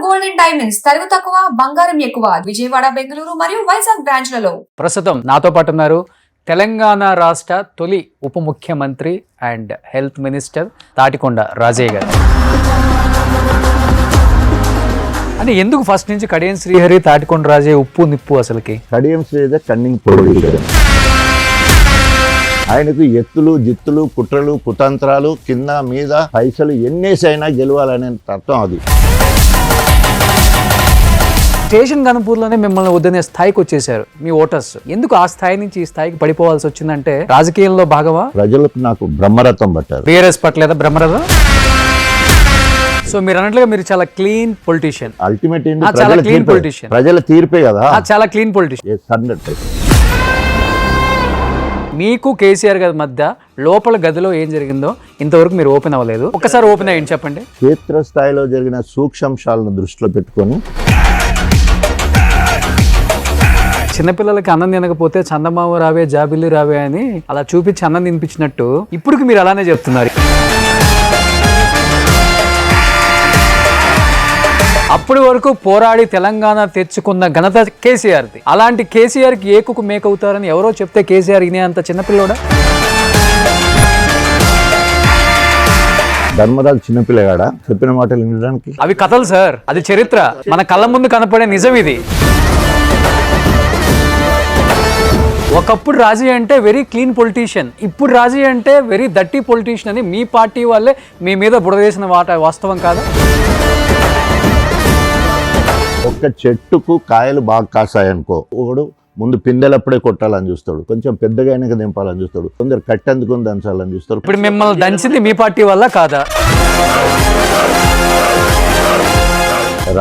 Gold and diamonds తరుగు తక్కువ బంగారం ఎక్కువ విజయవాడ బెంగళూరు మరియు వైజాగ్ బ్రాంచ్లలో. ప్రస్తుతం నాతో పాటు ఉన్నారు తెలంగాణ రాష్ట్ర తొలి ఉప ముఖ్యమంత్రి and health minister Thatikonda Rajaiah garu. అంటే ఎందుకు ఫస్ట్ నుంచి కడియం శ్రీహరి తాటికొండ రాజయ్య ఉప్పు నిప్పు అసలుకి? కడియం శ్రీహరి కన్నింగ్ పొడి. ఆయనకు ఎత్తులు జిత్తులు కుట్రలు కుతంత్రాలు కింద మీద పైసలు ఎన్నేసైనా గెలవాలనే తత్వం అది. స్టేషన్ గణపూర్లోనే మిమ్మల్ని వద్దనే స్థాయికి వచ్చేసారు మీ ఓటర్స్. ఎందుకు ఆ స్థాయి నుంచి ఈ స్థాయికి పడిపోవాల్సి వచ్చిందంటే రాజకీయంలో భాగమా? ప్రజలకు నాకు బ్రహ్మరథం పట్టారు. బీఆర్ఎస్ పట్టలేదా బ్రహ్మరథం? సో మీరు అన్నట్లుగా మీరు చాలా క్లీన్ పొలిటీషియన్. అల్టిమేట్ చాలా క్లీన్ పొలిటీషియన్. ప్రజల తీర్పే కదా. చాలా క్లీన్ పొలిటీషియన్. 100%. మీకు కేసీఆర్ గారి మధ్య లోపల గదిలో ఏం జరిగిందో ఇంతవరకు మీరు ఓపెన్ అవ్వలేదు. ఒకసారి ఓపెన్ అయ్యండి, చెప్పండి. క్షేత్రస్థాయిలో జరిగిన సూక్ష్మాంశాలను దృష్టిలో పెట్టుకొని చిన్నపిల్లలకి అన్నం తినకపోతే చందమామ రావే జాబిల్లి రావే అని అలా చూపించి అన్నం తినిపించినట్టు ఇప్పుడు మీరు అలానే చెప్తున్నారు. అప్పటి వరకు పోరాడి తెలంగాణ తెచ్చుకున్న ఘనత కేసీఆర్ది. అలాంటి కేసీఆర్కి ఏకుకు మేకవుతారని ఎవరో చెప్తే కేసీఆర్ ఇనే అంత చిన్నపిల్లోడా? ధర్మరాజు చిన్నపిల్లగాడా చెప్పిన మాటలు వినడానికి? అవి కథలు సార్, అది చరిత్ర. మన కళ్ళ ముందు కనపడే నిజం ఇది. ఒకప్పుడు రాజయ్య అంటే వెరీ క్లీన్ పొలిటీషియన్, ఇప్పుడు రాజయ్య అంటే వెరీ దట్టి పొలిటీషియన్ అని మీ పార్టీ వాళ్ళే మీ మీద బుడదేసిన వాస్తవం కాదా? ఒక్క చెట్టుకు కాయలు బాగా కాసాయనుకో, ఒకడు ముందు పిందెలప్పుడే కొట్టాలని చూస్తాడు, కొంచెం పెద్దగా అయినాక దింపాలని చూస్తాడు, కొందరు కట్టెందుకుని దంచాలని చూస్తాడు. ఇప్పుడు మిమ్మల్ని దంచింది మీ పార్టీ వల్ల కాదా?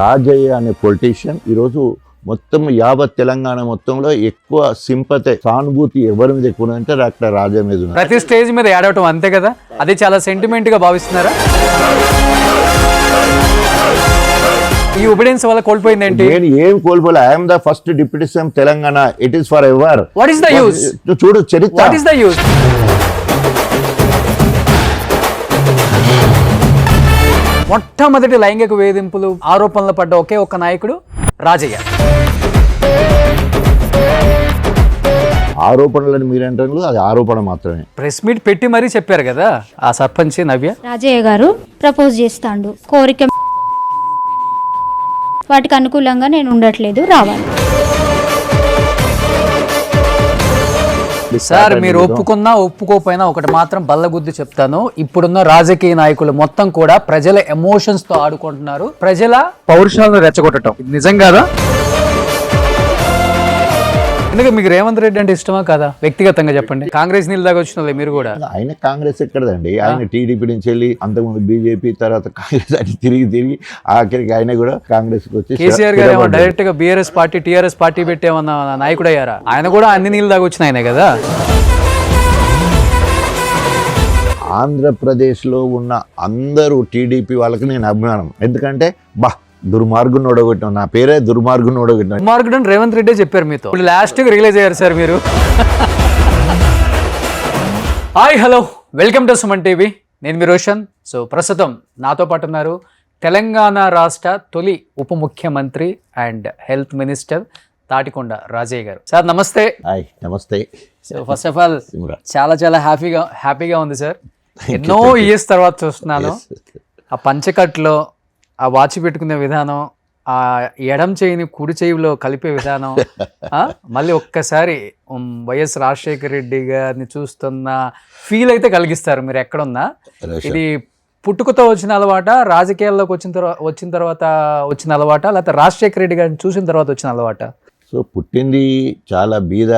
రాజయ్య అనే పొలిటీషియన్ ఈరోజు మొత్తం యావత్ తెలంగాణ మొత్తంలో ఎక్కువ సింపతి సానుభూతి ఎవరి మీద ఎక్కువ అంటే డాక్టర్ రాజయ్య మీద. ప్రతి స్టేజ్ మీద ఏడవటం అంతే కదా, అది చాలా సెంటిమెంట్ గా భావిస్తున్నారా? ఈ ఒబిడియన్స్ వల్ల కోల్పోయింది ఏంటి? నేను ఏం కోల్పోలే. I'm the first deputy CM Telangana. It is forever. What is the use? చూడు చరిత్ర. What is the use? మొట్టమొదటి లైంగిక వేధింపులు ఆరోపణలు పడ్డ ఒకే ఒక్క నాయకుడు రాజయ్య. ఆరోపణలని మీరంటారు, అది ఆరోపణ మాత్రమే. ప్రెస్ మీట్ పెట్టి మరీ చెప్పారు కదా ఆ సర్పంచ్ నవ్య. రాజయ్య గారు ప్రపోజ్ చేస్తాండు, కోరిక వాటికి అనుకూలంగా నేను ఉండట్లేదు, రావాలి. సార్ మీరు ఒప్పుకున్నా ఒప్పుకోపోయినా ఒకటి మాత్రం బల్లగుద్ది చెప్తాను, ఇప్పుడున్న రాజకీయ నాయకులు మొత్తం కూడా ప్రజల ఎమోషన్స్ తో ఆడుకుంటున్నారు, ప్రజల పౌరుషాలను రెచ్చగొట్టడం. నిజం కాదా? ఎందుకంటే మీకు రేవంత్ రెడ్డి అంటే ఇష్టమా కాదా? వ్యక్తిగతంగా చెప్పండి. కాంగ్రెస్ నీళ్ళు దాకా వచ్చిన మీరు కూడా. ఆయన కాంగ్రెస్ ఎక్కడదండి, ఆయన టీడీపీ నుంచి వెళ్ళి అంతకుముందు బీజేపీ తర్వాత కాంగ్రెస్ అని తిరిగి ఆఖరికి ఆయన కూడా కాంగ్రెస్ కి వచ్చి కేసీఆర్ గారు డైరెక్ట్ గా బీఆర్ఎస్ పార్టీ టీఆర్ఎస్ పార్టీ పెట్టేమన్న నాయకుడు అయ్యారా? ఆయన కూడా అన్ని నీళ్ళు దాకా వచ్చిన ఆయనే కదా. ఆంధ్రప్రదేశ్లో ఉన్న అందరూ టీడీపీ వాళ్ళకి నేను అభిమానం. ఎందుకంటే దుర్మార్గుని ఓడగొట్టాం, నా పేరే దుర్మార్గుని ఓడగొట్టాం. దుర్మార్గుడు అని రేవంత్ రెడ్డి చెప్పారు మీతో. లాస్ట్ రిలీజ్ అయ్యారు సార్ మీరు. Hi hello, welcome to Suman TV. నేను మీ రోషన్. సో ప్రస్తుతం నాతో పాటు ఉన్నారు తెలంగాణ రాష్ట్ర తొలి ఉప ముఖ్యమంత్రి and health minister Thatikonda Rajaiah garu. Sir నమస్తే. హాయ్ నమస్తే. సో ఫస్ట్ ఆఫ్ ఆల్ చాలా హ్యాపీగా ఉంది సార్. ఎన్నో ఇయర్స్ తర్వాత చూస్తున్నాను. ఆ పంచకట్లో ఆ వాచి పెట్టుకునే విధానం, ఆ ఎడం చేయిని కుడి చేయిలో కలిపే విధానం, మళ్ళీ ఒక్కసారి వైఎస్ రాజశేఖర రెడ్డి గారిని చూస్తున్న ఫీల్ అయితే కలిగిస్తారు మీరు ఎక్కడున్నా. ఇది పుట్టుకతో వచ్చిన అలవాట, రాజకీయాల్లోకి వచ్చిన తర్వాత వచ్చిన అలవాట, లేకపోతే రాజశేఖర రెడ్డి గారిని చూసిన తర్వాత వచ్చిన అలవాట? సో పుట్టింది చాలా బీద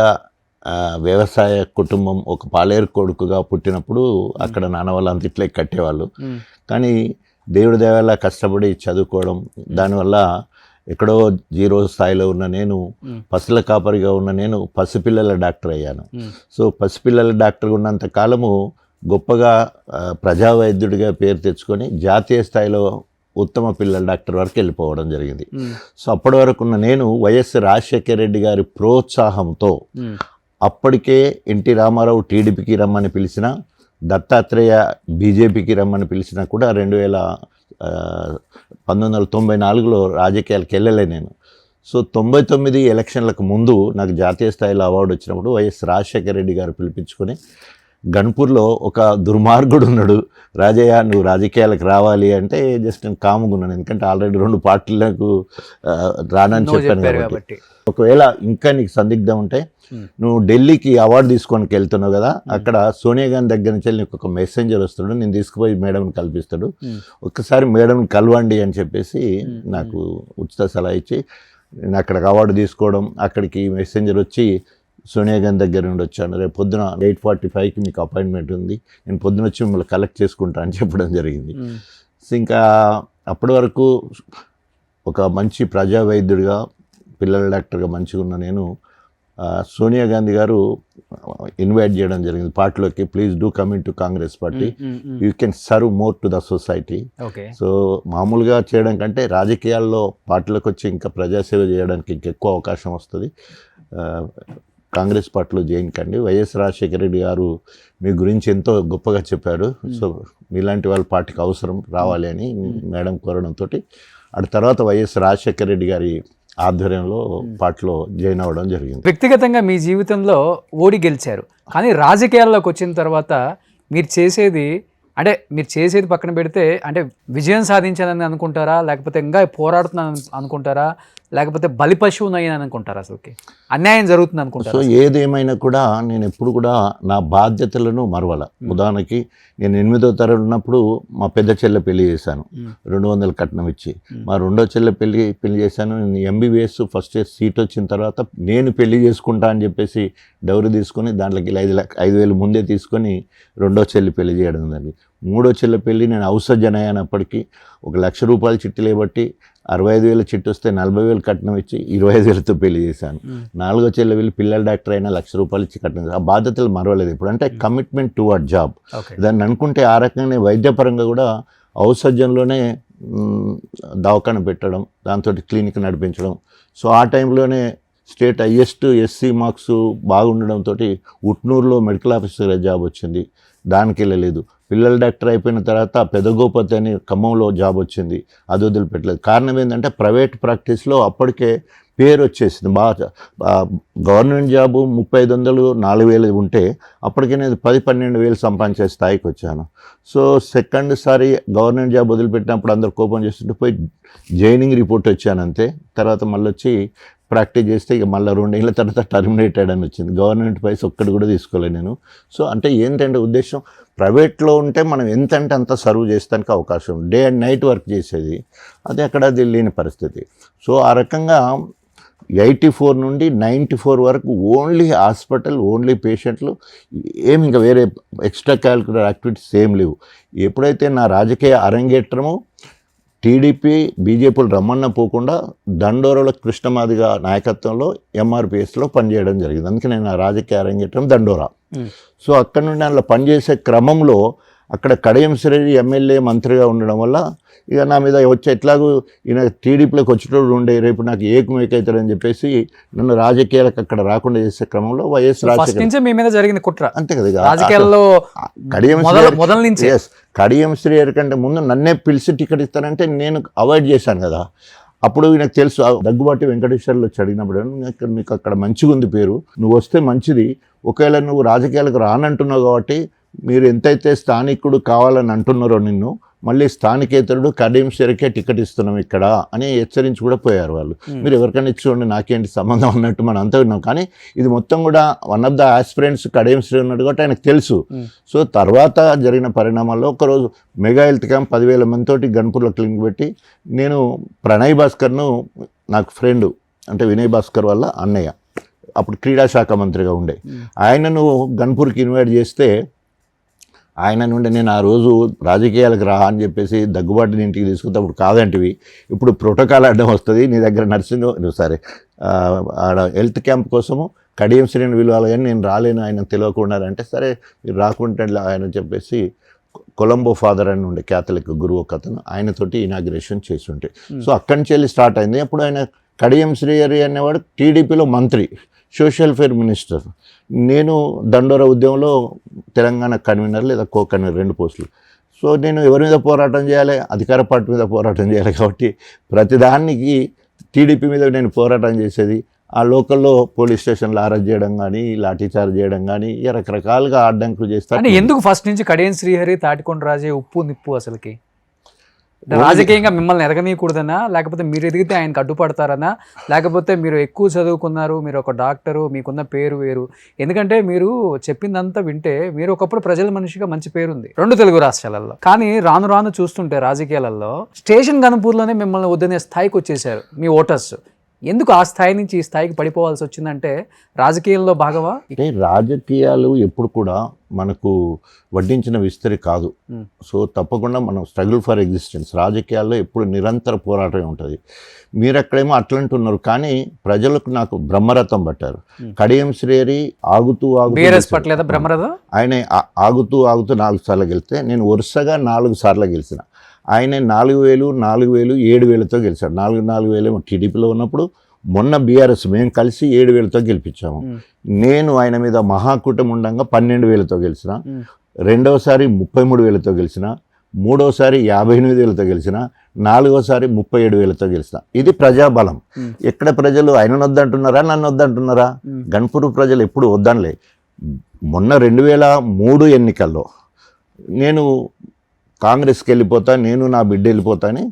వ్యవసాయ కుటుంబం, ఒక పాలేరు కొడుకుగా పుట్టినప్పుడు అక్కడ నాన్న వాళ్ళు అంత ఇట్లే కట్టేవాళ్ళు. కానీ దేవుడి దేవల్ల కష్టపడి చదువుకోవడం, దానివల్ల ఎక్కడో జీరో స్థాయిలో ఉన్న నేను, పసుల కాపరిగా ఉన్న నేను పసిపిల్లల డాక్టర్ అయ్యాను. సో పసిపిల్లల డాక్టర్ ఉన్నంత కాలము గొప్పగా ప్రజా వైద్యుడిగా పేరు తెచ్చుకొని జాతీయ స్థాయిలో ఉత్తమ పిల్లల డాక్టర్ వరకు వెళ్ళిపోవడం జరిగింది. సో అప్పటి వరకు ఉన్న నేను వైఎస్ రాజశేఖర రెడ్డి గారి ప్రోత్సాహంతో అప్పటికే ఎన్టీ రామారావు టీడీపీకి రమ్మని పిలిచిన, దత్తాత్రేయ బీజేపీకి రమ్మని పిలిచినా కూడా 1994లో రాజకీయాలకు వెళ్ళలే నేను. సో 99 ఎలక్షన్లకు ముందు నాకు జాతీయ స్థాయిలో అవార్డు వచ్చినప్పుడు వైఎస్ రాజశేఖర రెడ్డి గారు పిలిపించుకొని గన్పూర్లో ఒక దుర్మార్గుడు ఉన్నాడు, రాజయ్య నువ్వు రాజకీయాలకు రావాలి అంటే జస్ట్ నేను కాముకున్నాను, ఎందుకంటే ఆల్రెడీ 2 పార్టీలకు రానని చెప్పాను కాబట్టి. ఒకవేళ ఇంకా నీకు సందిగ్ధం ఉంటే నువ్వు ఢిల్లీకి అవార్డు తీసుకొని వెళ్తున్నావు కదా, అక్కడ సోనియా గాంధీ దగ్గర నుంచి నీకు ఒక మెసెంజర్ వస్తాడు, నేను తీసుకుపోయి మేడంని కల్పిస్తాడు, ఒక్కసారి మేడంని కలవండి అని చెప్పేసి నాకు ఉచిత సలహా ఇచ్చి నేను అక్కడికి అవార్డు తీసుకోవడం, అక్కడికి మెసెంజర్ వచ్చి సోనియా గాంధీ దగ్గర నుండి వచ్చాను, రేపు పొద్దున 8:45కి మీకు అపాయింట్మెంట్ ఉంది, నేను పొద్దున వచ్చి మిమ్మల్ని కలెక్ట్ చేసుకుంటా అని చెప్పడం జరిగింది. సో ఇంకా అప్పటి వరకు ఒక మంచి ప్రజా వైద్యుడిగా, పిల్లల డాక్టర్గా మంచిగా ఉన్న నేను సోనియా గాంధీ గారు ఇన్వైట్ చేయడం జరిగింది పార్టీలోకి, please do come in to Congress party, you can serve more to the society. So మామూలుగా చేయడం కంటే రాజకీయాల్లో పార్టీలోకి వచ్చి ఇంకా ప్రజాసేవ చేయడానికి ఇంకెక్కువ అవకాశం వస్తుంది, కాంగ్రెస్ పార్టీలో జాయిన్ కండి. వైఎస్ రాజశేఖర రెడ్డి గారు మీ గురించి ఎంతో గొప్పగా చెప్పారు, సో మీలాంటి వాళ్ళ పార్టీకి అవసరం రావాలి అని మేడం కోరడంతో ఆ తర్వాత వైఎస్ రాజశేఖర రెడ్డి గారి ఆధ్వర్యంలో పార్టీలో జాయిన్ అవ్వడం జరిగింది. వ్యక్తిగతంగా మీ జీవితంలో ఓడి గెలిచారు, కానీ రాజకీయాల్లోకి వచ్చిన తర్వాత మీరు చేసేది పక్కన పెడితే అంటే విజయం సాధించాలని అనుకుంటారా, లేకపోతే ఇంకా పోరాడుతున్నాను అనుకుంటారా, లేకపోతే బలి పశువునయ్యాను అనుకుంటారా, అసలుకి అన్యాయం జరుగుతుంది అనుకుంటారా? సో ఏదేమైనా కూడా నేను ఎప్పుడు కూడా నా బాధ్యతలను మరవల. ఉదాహరణకి నేను 8వ తరగతి ఉన్నప్పుడు మా పెద్ద చెల్లె పెళ్లి చేశాను, 200 కట్నం ఇచ్చి. మా రెండో చెల్లె పెళ్లి చేశాను. నేను MBBS ఫస్ట్ ఇయర్ సీట్ వచ్చిన తర్వాత నేను పెళ్లి చేసుకుంటా అని చెప్పేసి డౌరీ తీసుకొని దాంట్లోకి 5,000 ముందే తీసుకొని రెండో చెల్లి పెళ్లి చేయడం జరిగింది. మూడో చెల్లె పెళ్లి నేను ఔసజ్జన అయినప్పటికీ ₹1,00,000 చిట్టి లేబట్టి 65,000 చిట్టు వస్తే 40,000 కట్నం ఇచ్చి 25,000తో పెళ్లి చేశాను. నాలుగో చెల్లె వెళ్ళి పిల్లల డాక్టర్ అయినా ₹1,00,000 ఇచ్చి కట్నం. ఆ బాధ్యతలు మరవలేదు ఇప్పుడు, అంటే కమిట్మెంట్ టువర్డ్ జాబ్. దాన్ని అనుకుంటే ఆ రకంగానే వైద్యపరంగా కూడా ఔసజ్జంలోనే దవాఖాన పెట్టడం, దాంతో క్లినిక్ నడిపించడం. సో ఆ టైంలోనే స్టేట్ హైయెస్ట్ SC మార్క్స్ బాగుండడంతో ఉట్నూరులో మెడికల్ ఆఫీసర్ జాబ్ వచ్చింది, దానికి వెళ్ళలేదు. పిల్లల డాక్టర్ అయిపోయిన తర్వాత పెదగోపతి అని ఖమ్మంలో జాబ్ వచ్చింది, అది వదిలిపెట్టలేదు. కారణం ఏంటంటే ప్రైవేట్ ప్రాక్టీస్లో అప్పటికే పేరు వచ్చేసింది బాగా. గవర్నమెంట్ జాబు 3,500 4,000 ఉంటే అప్పటికే నేను 10-12,000 సంపాదించే స్థాయికి వచ్చాను. సో సెకండ్ సారి గవర్నమెంట్ జాబ్ వదిలిపెట్టినప్పుడు అందరు కోపం చేస్తుంటే పోయి జాయినింగ్ రిపోర్ట్ వచ్చాను అంతే. తర్వాత మళ్ళీ వచ్చి ప్రాక్టీస్ చేస్తే ఇక మళ్ళీ 2 ఏళ్ళ తర్వాత టర్మినేటెడ్ అని వచ్చింది. గవర్నమెంట్ పైసా ఒక్కటి కూడా తీసుకోలేదు నేను. సో అంటే ఏంటంటే ఉద్దేశం, ప్రైవేట్లో ఉంటే మనం ఎంతంటే అంత సర్వ్ చేస్తానికి అవకాశం, డే అండ్ నైట్ వర్క్ చేసేది, అది అక్కడ అది లేని పరిస్థితి. సో ఆ రకంగా 84 నుండి 94 వరకు ఓన్లీ హాస్పిటల్, ఓన్లీ పేషెంట్లు, ఏమి ఇంకా వేరే ఎక్స్ట్రా క్యాలిక్యులర్ యాక్టివిటీస్ ఏం లేవు. ఎప్పుడైతే నా రాజకీయ అరంగేట్రమో టీడీపీ బీజేపీలు రమ్మన్న పోకుండా దండోరాలో కృష్ణమాదిగ నాయకత్వంలో MRPSలో పనిచేయడం జరిగింది. అందుకే నేను నా రాజకీయ అరంగేట్రం దండోరా. సో అక్కడ నుండి అందులో పనిచేసే క్రమంలో అక్కడ కడియం శ్రీహరి ఎమ్మెల్యే మంత్రిగా ఉండడం వల్ల ఇక నా మీద వచ్చి ఎట్లాగూ ఈయన టీడీపీలోకి వచ్చేటోడు ఉండే, రేపు నాకు ఏకమేకవుతాడని చెప్పేసి నన్ను రాజకీయాలకు అక్కడ రాకుండా చేసే క్రమంలో వైఎస్ రాజశేఖర మీ మీద జరిగింది కుట్ర అంతే కదా. కడియం శ్రీహరి కంటే ముందు నన్నే పిలిచి టికెట్ ఇస్తానంటే నేను అవాయిడ్ చేశాను కదా. అప్పుడు నాకు తెలుసు, దగ్గుబాటి వెంకటేశ్వర్లు వచ్చి అడిగినప్పుడు మీకు అక్కడ మంచిగా ఉంది పేరు, నువ్వు వస్తే మంచిది, ఒకవేళ నువ్వు రాజకీయాలకు రానంటున్నావు కాబట్టి మీరు ఎంతైతే స్థానికుడు కావాలని అంటున్నారో నిన్ను, మళ్ళీ స్థానికేతరుడు కడియం శ్రీహరికే టికెట్ ఇస్తున్నాం ఇక్కడ అని హెచ్చరించి కూడా పోయారు వాళ్ళు. మీరు ఎవరికైనా ఇచ్చుకోండి, నాకేంటి సంబంధం అన్నట్టు మనం అంతా విన్నాం. కానీ ఇది మొత్తం కూడా one of the aspirants Kadiyam Srihari ఉన్నట్టు కాబట్టి ఆయనకు తెలుసు. సో తర్వాత జరిగిన పరిణామాల్లో ఒకరోజు మెగా హెల్త్ క్యాంప్ 10,000 మందితోటి గన్పూర్లో క్లినిక్ పెట్టి, నేను ప్రణయ్ భాస్కర్ను, నాకు ఫ్రెండ్ అంటే వినయ్ భాస్కర్ వల్ల అన్నయ్య, అప్పుడు క్రీడా శాఖ మంత్రిగా ఉండే, ఆయనను గన్పూర్కి ఇన్వైట్ చేస్తే ఆయన నుండి నేను ఆ రోజు రాజకీయాలకు రా అని చెప్పేసి దగ్గుబాటిని ఇంటికి తీసుకుంటే అప్పుడు కాదంటివి, ఇప్పుడు ప్రోటోకాల్ అడ్డం వస్తుంది, నీ దగ్గర నర్సింగ్ సరే ఆడ హెల్త్ క్యాంప్ కోసము కడియం శ్రీని విలువాలి కానీ నేను రాలేను, ఆయన తెలియకుండా అంటే సరే మీరు రాకుంటే ఆయన చెప్పేసి కొలంబో ఫాదర్ అని ఉండే క్యాథలిక్ గురువు ఒక అతను, ఆయనతోటి ఇనాగ్రేషన్ చేసి ఉంటే. సో అక్కడి నుంచి వెళ్ళి స్టార్ట్ అయింది. అప్పుడు ఆయన కడియం శ్రీహరి అనేవాడు టీడీపీలో మంత్రి, సోషల్ వెల్ఫేర్ మినిస్టర్. నేను దండోరా ఉద్యమంలో తెలంగాణ కన్వీనర్ లేదా కో కన్వీనర్ 2 పోస్టులు. సో నేను ఎవరి మీద పోరాటం చేయాలి? అధికార పార్టీ మీద పోరాటం చేయాలి. కాబట్టి ప్రతిదానికి టీడీపీ మీద నేను పోరాటం చేసేది. ఆ లోకల్లో పోలీస్ స్టేషన్లో అరెస్ట్ చేయడం కానీ, లాఠీచార్జ్ చేయడం కానీ, రకరకాలుగా అడ్డంకులు అంటే చేస్తారు. ఎందుకు ఫస్ట్ నుంచి కడియం శ్రీహరి, తాటికొండ రాజయ్య ఉప్పు నిప్పు అసలుకి? అంటే రాజకీయంగా మిమ్మల్ని ఎదగనీయకూడదనా, లేకపోతే మీరు ఎదిగితే ఆయనకు అడ్డుపడతారనా, లేకపోతే మీరు ఎక్కువ చదువుకున్నారు, మీరు ఒక డాక్టరు, మీకున్న పేరు వేరు? ఎందుకంటే మీరు చెప్పిందంతా వింటే మీరు ఒకప్పుడు ప్రజల మనిషిగా మంచి పేరుంది 2 తెలుగు రాష్ట్రాలలో. కానీ రాను రాను చూస్తుంటే రాజకీయాలలో స్టేషన్ గణపూర్లోనే మిమ్మల్ని వద్దనే స్థాయికి వచ్చేసారు మీ ఓటర్స్. ఎందుకు ఆ స్థాయి నుంచి ఈ స్థాయికి పడిపోవాల్సి వచ్చిందంటే రాజకీయాల్లో భాగమా? అంటే రాజకీయాలు ఎప్పుడు కూడా మనకు వడ్డించిన విస్తరి కాదు. సో తప్పకుండా మనం స్ట్రగుల్ ఫర్ ఎగ్జిస్టెన్స్. రాజకీయాల్లో ఎప్పుడు నిరంతర పోరాటమే ఉంటుంది. మీరు అక్కడేమో అట్లంటున్నారు, కానీ ప్రజలకు నాకు బ్రహ్మరథం పట్టారు. కడియం శ్రీహరి ఆగుతూ పట్టలేదా బ్రహ్మరథం? ఆయన ఆగుతూ 4 సార్లు గెలిస్తే నేను వరుసగా 4 సార్లు గెలిచిన. ఆయన 4,000, 7,000తో గెలిచాడు. 4,000 టీడీపీలో ఉన్నప్పుడు, మొన్న బీఆర్ఎస్ మేము కలిసి 7,000తో గెలిపించాము. నేను ఆయన మీద మహాకూటమి ఉండగా 12,000తో గెలిచిన, రెండవసారి 33,000తో గెలిచిన, మూడోసారి 58,000తో గెలిచిన, నాలుగోసారి 37,000తో గెలిచిన. ఇది ప్రజాబలం. ఎక్కడ ప్రజలు ఆయన వద్దంటున్నారా, నన్ను వద్దంటున్నారా? గణపూర్ ప్రజలు ఎప్పుడు వద్దనలే. మొన్న 2003 ఎన్నికల్లో నేను కాంగ్రెస్కి వెళ్ళిపోతా, నేను నా బిడ్డ వెళ్ళిపోతా అని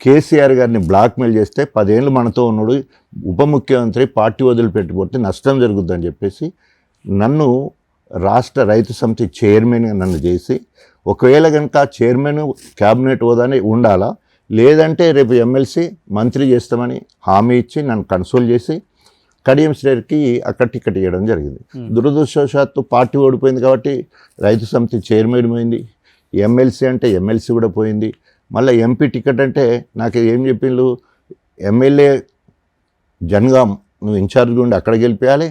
కేసీఆర్ గారిని బ్లాక్మెయిల్ చేస్తే 10 ఏళ్ళు మనతో ఉన్నాడు, ఉప ముఖ్యమంత్రి, పార్టీ వదిలిపెట్టిపోతే నష్టం జరుగుతుందని చెప్పేసి నన్ను రాష్ట్ర రైతు సమితి చైర్మన్గా నన్ను చేసి, ఒకవేళ కనుక చైర్మన్ క్యాబినెట్ హోదానే ఉండాలా, లేదంటే రేపు ఎమ్మెల్సీ మంత్రి చేస్తామని హామీ ఇచ్చి నన్ను కన్సోల్ చేసి కడియం శ్రీహరికి అక్కడ టికెట్ ఇవ్వడం జరిగింది. దురదృష్టవశాత్తు పార్టీ ఓడిపోయింది కాబట్టి రైతు సమితి చైర్మన్ పోయింది, ఎమ్మెల్సీ అంటే ఎమ్మెల్సీ కూడా పోయింది. మళ్ళీ ఎంపీ టికెట్ అంటే నాకు ఏం చెప్పిండ్రు, ఎమ్మెల్యే జనగాం నువ్వు ఇన్ఛార్జ్గా ఉండి అక్కడ గెలిపించాలి,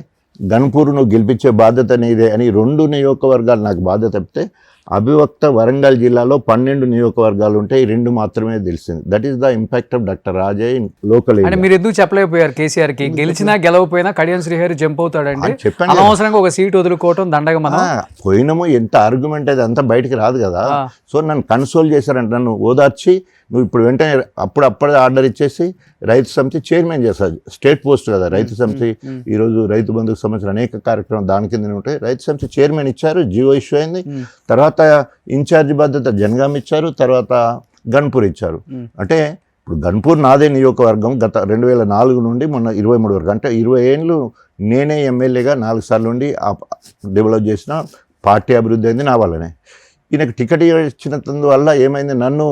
గన్పూర్ నువ్వు గెలిపించే బాధ్యత నీదే అని 2 నియోజకవర్గాలు నాకు బాధ్యత చెప్తే, అభివక్త వరంగల్ జిల్లాలో 12 నియోజకవర్గాలు ఉంటాయి, 2 మాత్రమే తెలిసింది. That is the impact of doctor Rajaiah in local. అంటే మీరు ఎందుకు చెప్పలేకపోయారు కేసీఆర్కి? గెలిచినా గెలవపోయినా కడియం శ్రీహరి జంప్ అవుతాడండి, చెప్పాను. అనవసరంగా ఒక సీట్ వదులుకోవటం దండగ. మనం పోయినాము, ఎంత ఆర్గ్యుమెంట్ అయితే అంతా బయటికి రాదు కదా. సో నన్ను కన్సోల్ చేశారంట, నన్ను ఓదార్చి నువ్వు ఇప్పుడు వెంటనే అప్పుడే ఆర్డర్ ఇచ్చేసి రైతు సమితి చైర్మన్ చేస్తారు. స్టేట్ పోస్ట్ కదా రైతు సమితి. ఈరోజు రైతు బంధుకు సంబంధించిన అనేక కార్యక్రమాలు దాని కింద ఉంటాయి. రైతు సమితి చైర్మన్ ఇచ్చారు, జియో ఇష్యూ అయింది. తర్వాత ఇన్ఛార్జి బాధ్యత జనగాం ఇచ్చారు, తర్వాత గన్పూర్ ఇచ్చారు. అంటే ఇప్పుడు గన్పూర్ నాదే నియోజకవర్గం. గత 2004 నుండి మొన్న 23 వరకు, అంటే 20 ఏళ్ళు నేనే ఎమ్మెల్యేగా 4 సార్లు ఉండి డెవలప్ చేసిన పార్టీ అభివృద్ధి అయింది నా వల్లనే. ఈయనకు టికెట్ ఇచ్చినందువల్ల ఏమైంది, నన్ను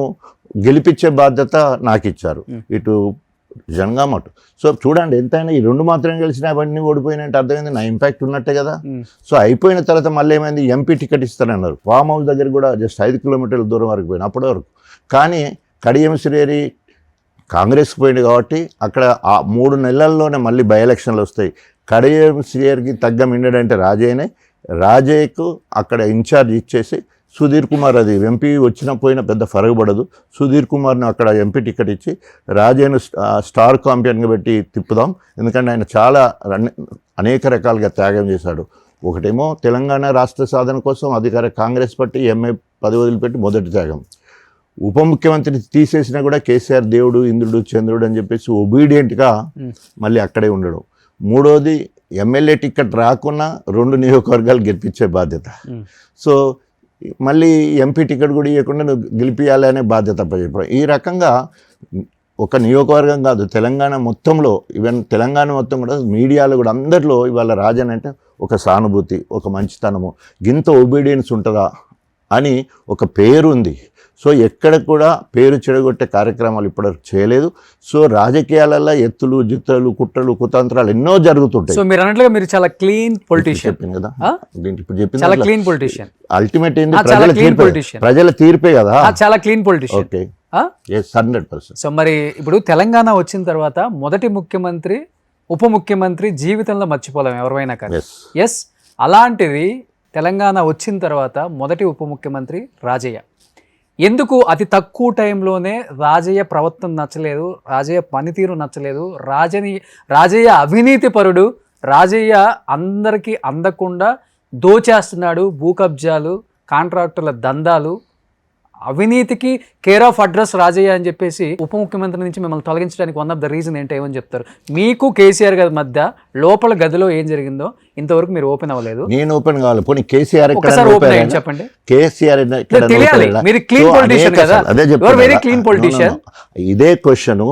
గెలిపించే బాధ్యత నాకు ఇచ్చారు, ఇటు జనగాం అటు. సో చూడండి ఎంతైనా ఈ 2 మాత్రం గెలిచినా అవన్నీ ఓడిపోయినట్టు అర్థమైంది, నా ఇంపాక్ట్ ఉన్నట్టే కదా. సో అయిపోయిన తర్వాత మళ్ళీ ఏమైంది, ఎంపీ టికెట్ ఇస్తారన్నారు. ఫామ్ హౌస్ దగ్గర కూడా జస్ట్ 5 కిలోమీటర్ల దూరం వరకు పోయిన అప్పటి వరకు. కానీ కడియం శ్రీహరి కాంగ్రెస్కి పోయింది కాబట్టి అక్కడ ఆ 3 నెలల్లోనే మళ్ళీ బై ఎలక్షన్లు వస్తాయి. కడియం శ్రీహరికి తగ్గ మిండడంటే రాజయ్యనే. రాజయ్యకు అక్కడ ఇన్ఛార్జ్ ఇచ్చేసి సుధీర్ కుమార్, అది ఎంపీ వచ్చినా పోయినా పెద్ద ఫరగబడదు, సుధీర్ కుమార్ని అక్కడ ఎంపీ టికెట్ ఇచ్చి రాజయ్యను స్టార్ కాంపియన్గా పెట్టి తిప్పుదాం. ఎందుకంటే ఆయన చాలా అనేక రకాలుగా త్యాగం చేశాడు. ఒకటేమో తెలంగాణ రాష్ట్ర సాధన కోసం అధికార కాంగ్రెస్ పార్టీ ఎంఏ పదవి వదిలిపెట్టి మొదటి త్యాగం. ఉప ముఖ్యమంత్రిని తీసేసినా కూడా కేసీఆర్ దేవుడు, ఇంద్రుడు, చంద్రుడు అని చెప్పేసి ఒబీడియంట్గా మళ్ళీ అక్కడే ఉండడం. మూడోది ఎమ్మెల్యే టికెట్ రాకున్నా 2 నియోజకవర్గాలు గెలిపించే బాధ్యత. సో మళ్ళీ ఎంపీ టికెట్ కూడా ఇవ్వకుండా నువ్వు గెలిపించాలి అనే బాధ్యత చెప్పడం. ఈ రకంగా ఒక నియోజకవర్గం కాదు, తెలంగాణ మొత్తంలో, ఈవెన్ తెలంగాణ మొత్తం కూడా మీడియాలో కూడా అందరిలో ఇవాళ రాజన్ అంటే ఒక సానుభూతి, ఒక మంచితనము, గింత ఒబీడియన్స్ ఉంటుందా అని ఒక పేరు ఉంది. సో ఎక్కడ కూడా పేరు చెడగొట్టే కార్యక్రమాలు ఇప్పటివరకు చేయలేదు. సో రాజకీయాలలో ఎత్తులు, జిత్తులు, కుట్రలు, కుతంత్రాలు ఎన్నో జరుగుతుంటాయి. సో మీరు అన్నట్లుగా మీరు చాలా క్లీన్ పొలిటీషియన్ చెప్పింది కదా, ఇప్పుడు చెప్పింది చాలా క్లీన్ పొలిటీషియన్. అల్టిమేట్ ఏంది, పొలిటీషియన్, ప్రజల తీర్పే కదా, చాలా క్లీన్ పొలిటీషియన్. ఓకే 100%. సో మరి ఇప్పుడు తెలంగాణ వచ్చిన తర్వాత మొదటి ముఖ్యమంత్రి, ఉప ముఖ్యమంత్రి జీవితంలో మర్చిపోలేం ఎవరైనా కానీ. ఎస్, అలాంటిది తెలంగాణ వచ్చిన తర్వాత మొదటి ఉప ముఖ్యమంత్రి రాజయ్య. ఎందుకు అతి తక్కువ టైంలోనే రాజయ్య ప్రవర్తన నచ్చలేదు, రాజయ్య పనితీరు నచ్చలేదు, రాజయ్య అవినీతి పరుడు, రాజయ్య అందరికీ అందకుండా దోచేస్తున్నాడు, భూ కబ్జాలు, కాంట్రాక్టుల దందాలు, అవినీతికి కేర్ ఆఫ్ అడ్రస్ రాజయ్య అని చెప్పేసి ఉప ముఖ్యమంత్రి నుంచి మిమ్మల్ని తొలగించడానికి వన్ ఆఫ్ ద రీజన్ ఏంటో ఏమని చెప్తారు? మీకు కేసీఆర్ గారి మధ్య లోపల గదిలో ఏం జరిగిందో ఇంతవరకు మీరు ఓపెన్ అవ్వలేదు. నేను ఓపెన్ కావాలి, పోనీ కేసీఆర్ ఒకసారి ఓపెన్ అయ్యి చెప్పండి. కేసీఆర్ తెలియాలి, మీరు క్లీన్ పొలిటీషియన్ కదా, వెరీ క్లీన్ పొలిటీషియన్. ఇదే క్వశ్చన్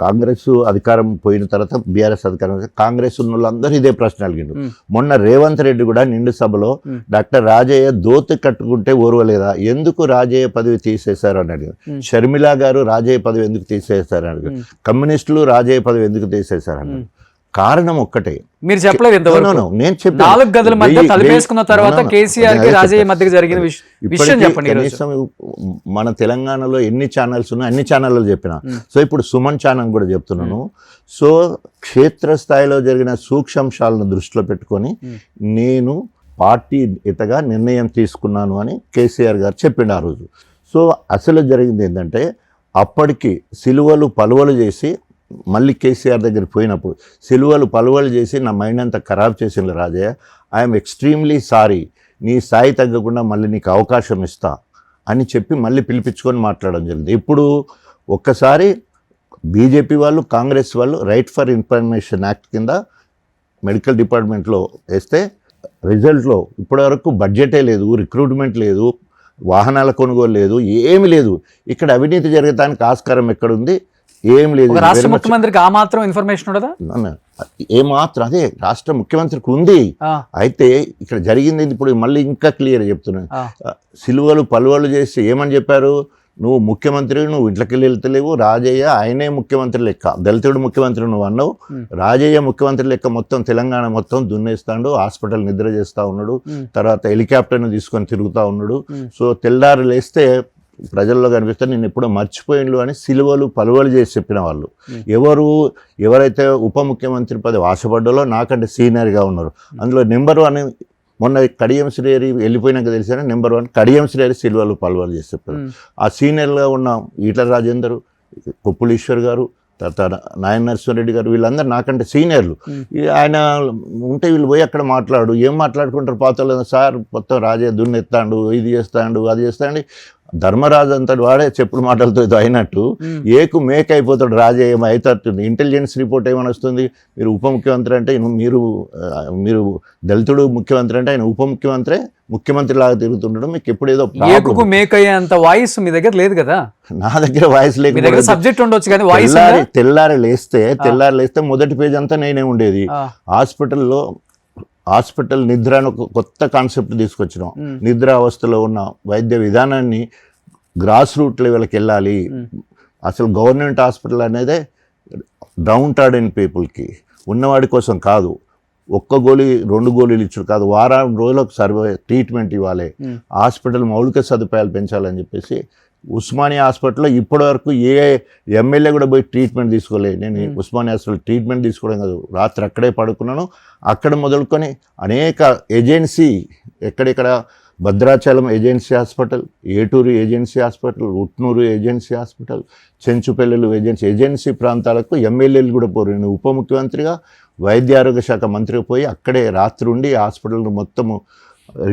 కాంగ్రెస్ అధికారం పోయిన తర్వాత బీఆర్ఎస్ అధికారం కాంగ్రెస్ ఉన్న వాళ్ళందరూ ఇదే ప్రశ్న అడిగిండు. మొన్న రేవంత్ రెడ్డి కూడా నిండు సభలో డాక్టర్ రాజయ్య దోతి కట్టుకుంటే ఓర్వలేదా, ఎందుకు రాజయ్య పదవి తీసేశారు అని అడిగారు. షర్మిల గారు రాజయ్య పదవి ఎందుకు తీసేశారు అని అడిగారు. కమ్యూనిస్టులు రాజయ్య పదవి ఎందుకు తీసేశారు అన్నారు. కారణం ఒక్కటే, మీరు చెప్పలేదు ఇంతవరకు. నేను చెప్పి 4 గదుల మధ్య తలపేసుకున్న తర్వాత కేసీఆర్ కి రాజయ్య మధ్య జరిగిన విషయం చెప్పండి. కనీసం మన తెలంగాణలో ఎన్ని ఛానల్స్ ఉన్నాయి అన్ని ఛానల్లో చెప్పిన. సో ఇప్పుడు సుమన్ ఛానల్ కూడా చెప్తున్నాను. సో క్షేత్రస్థాయిలో జరిగిన సూక్ష్మాంశాలను దృష్టిలో పెట్టుకొని నేను పార్టీ ఇతగా నిర్ణయం తీసుకున్నాను అని కేసీఆర్ గారు చెప్పిండు ఆ రోజు. సో అసలు జరిగింది ఏంటంటే, అప్పటికి సిలువలు పలువలు చేసి మళ్ళీ కేసీఆర్ దగ్గరికి పోయినప్పుడు సిలువలు పలువలు చేసి నా మైండ్ అంతా ఖరాబ్ చేసింది రాజయ్య, ఐఎమ్ ఎక్స్ట్రీమ్లీ సారీ, నీ స్థాయి తగ్గకుండా మళ్ళీ నీకు అవకాశం ఇస్తా అని చెప్పి మళ్ళీ పిలిపించుకొని మాట్లాడడం జరిగింది. ఇప్పుడు ఒక్కసారి బీజేపీ వాళ్ళు కాంగ్రెస్ వాళ్ళు రైట్ ఫర్ ఇన్ఫర్మేషన్ యాక్ట్ కింద మెడికల్ డిపార్ట్మెంట్లో వేస్తే రిజల్ట్లో ఇప్పటివరకు బడ్జెటే లేదు, రిక్రూట్మెంట్ లేదు, వాహనాల కొనుగోలు లేదు, ఏమి లేదు. ఇక్కడ అవినీతి జరగడానికి ఆస్కారం ఎక్కడుంది? ఏం లేదు. రాష్ట్ర ముఖ్యమంత్రికి ఆ మాత్రం ఇన్ఫర్మేషన్ ఉండదా? ఏమాత్రం అదే రాష్ట్ర ముఖ్యమంత్రికి ఉంది. అయితే ఇక్కడ జరిగింది ఇప్పుడు మళ్ళీ ఇంకా క్లియర్ చెప్తున్నాను. సిలువలు పలువలు చేసి ఏమని చెప్పారు, నువ్వు ముఖ్యమంత్రి, నువ్వు ఇంట్లోకి వెళ్ళి వెళ్తలేవు, రాజయ్య ఆయనే ముఖ్యమంత్రి లెక్క, దళితుడు ముఖ్యమంత్రి నువ్వు అన్నావు, రాజయ్య ముఖ్యమంత్రి లెక్క మొత్తం తెలంగాణ మొత్తం దున్నేస్తాడు, హాస్పిటల్ నిద్ర చేస్తూ ఉన్నాడు, తర్వాత హెలికాప్టర్ను తీసుకొని తిరుగుతూ ఉన్నాడు. సో తెల్లారు లేస్తే ప్రజల్లో కనిపిస్తే నేను ఎప్పుడో మర్చిపోయిండు అని సిలువలు పలువలు చేసి చెప్పిన వాళ్ళు ఎవరైతే ఉప ముఖ్యమంత్రి పదవి ఆశపడ్డాలో నాకంటే సీనియర్గా ఉన్నారు. అందులో నెంబర్ 1 మొన్న కడియం శ్రీహరి వెళ్ళిపోయినాక తెలిసిన నెంబర్ 1 కడియం శ్రీహరి సిలువలు పలువలు చేసి చెప్పారు. ఆ సీనియర్గా ఉన్న ఈటల రాజేందర్, కొప్పులీశ్వర్ గారు, తర్వాత నాయన నరసింహారెడ్డి గారు, వీళ్ళందరూ నాకంటే సీనియర్లు. ఆయన ఉంటే వీళ్ళు పోయి అక్కడ ఏం మాట్లాడుకుంటారు పాతలు, సార్ మొత్తం రాజే దున్నెత్తాడు, ఇది చేస్తాడు, అది చేస్తాడు, ధర్మరాజు అంతటి వాడే చెప్పుడు మాటలతో అయినట్టు ఏకు మేక్ అయిపోతాడు రాజయ్య. ఏమవుతుంది, ఇంటెలిజెన్స్ రిపోర్ట్ ఏమని వస్తుంది, మీరు ఉప ముఖ్యమంత్రి అంటే మీరు దళితుడు ముఖ్యమంత్రి అంటే ఆయన ఉప ముఖ్యమంత్రి లాగా తిరుగుతుండడం మీకు ఎప్పుడేదో మేక్ అయ్యేంత వాయిస్ మీ దగ్గర లేదు కదా. నా దగ్గర వాయిస్ లేదు, సబ్జెక్ట్ ఉండొచ్చు కానీ వాయిస్. తెల్లారి లేస్తే మొదటి పేజ్ అంతా నేనే ఉండేది. హాస్పిటల్ నిద్ర అని ఒక కొత్త కాన్సెప్ట్ తీసుకొచ్చినాం. నిద్ర అవస్థలో ఉన్న వైద్య విధానాన్ని గ్రాస్ రూట్ లెవెల్కి వెళ్ళాలి. అసలు గవర్నమెంట్ హాస్పిటల్ అనేదే డౌన్ టార్డెన్ పీపుల్కి ఉన్నవాడి కోసం కాదు. 1 గోళీ 2 గోళీలు ఇచ్చుడు కాదు, వారం రోజులకు సర్వే ట్రీట్మెంట్ ఇవ్వాలి, హాస్పిటల్ మౌలిక సదుపాయాలు పెంచాలని చెప్పేసి ఉస్మానియా హాస్పిటల్లో ఇప్పటివరకు ఏ ఎమ్మెల్యే కూడా పోయి ట్రీట్మెంట్ తీసుకోలేదు. నేను ఉస్మానియా హాస్పిటల్ ట్రీట్మెంట్ తీసుకోవడం కాదు, రాత్రి అక్కడే పడుకున్నాను. అక్కడ మొదలుకొని అనేక ఏజెన్సీ, ఎక్కడెక్కడ Bhadrachalam agency hospital, Eturu agency hospital, Utnoor agency hospital, చెంచుపల్లెలు ఏజెన్సీ ప్రాంతాలకు ఎమ్మెల్యేలు కూడా పోరు. నేను ఉప ముఖ్యమంత్రిగా వైద్య ఆరోగ్య శాఖ మంత్రిగా పోయి అక్కడే రాత్రి ఉండి హాస్పిటల్ను మొత్తము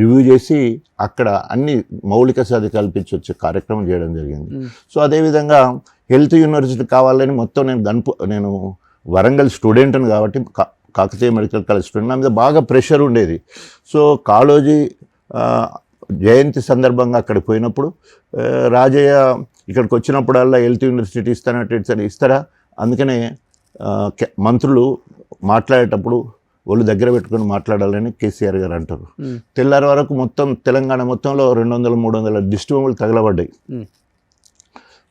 రివ్యూ చేసి అక్కడ అన్ని మౌలిక సదుపాయాలు కల్పించి వచ్చే కార్యక్రమం చేయడం జరిగింది. సో అదేవిధంగా హెల్త్ యూనివర్సిటీ కావాలని మొత్తం నేను వరంగల్ స్టూడెంట్ని కాబట్టి కాకతీయ మెడికల్ కాలేజ్ స్టూడెంట్, నా మీద బాగా ప్రెషర్ ఉండేది. సో కాళోజీ జయంతి సందర్భంగా అక్కడికి పోయినప్పుడు రాజయ్య ఇక్కడికి వచ్చినప్పుడల్లా హెల్త్ యూనివర్సిటీ ఇస్తారా, అందుకనే మంత్రులు మాట్లాడేటప్పుడు వాళ్ళు దగ్గర పెట్టుకొని మాట్లాడాలని కేసీఆర్ గారు అంటారు. తెల్లారి వరకు మొత్తం తెలంగాణ మొత్తంలో 200-300 దిష్టి బొమ్మలు తగలబడ్డాయి.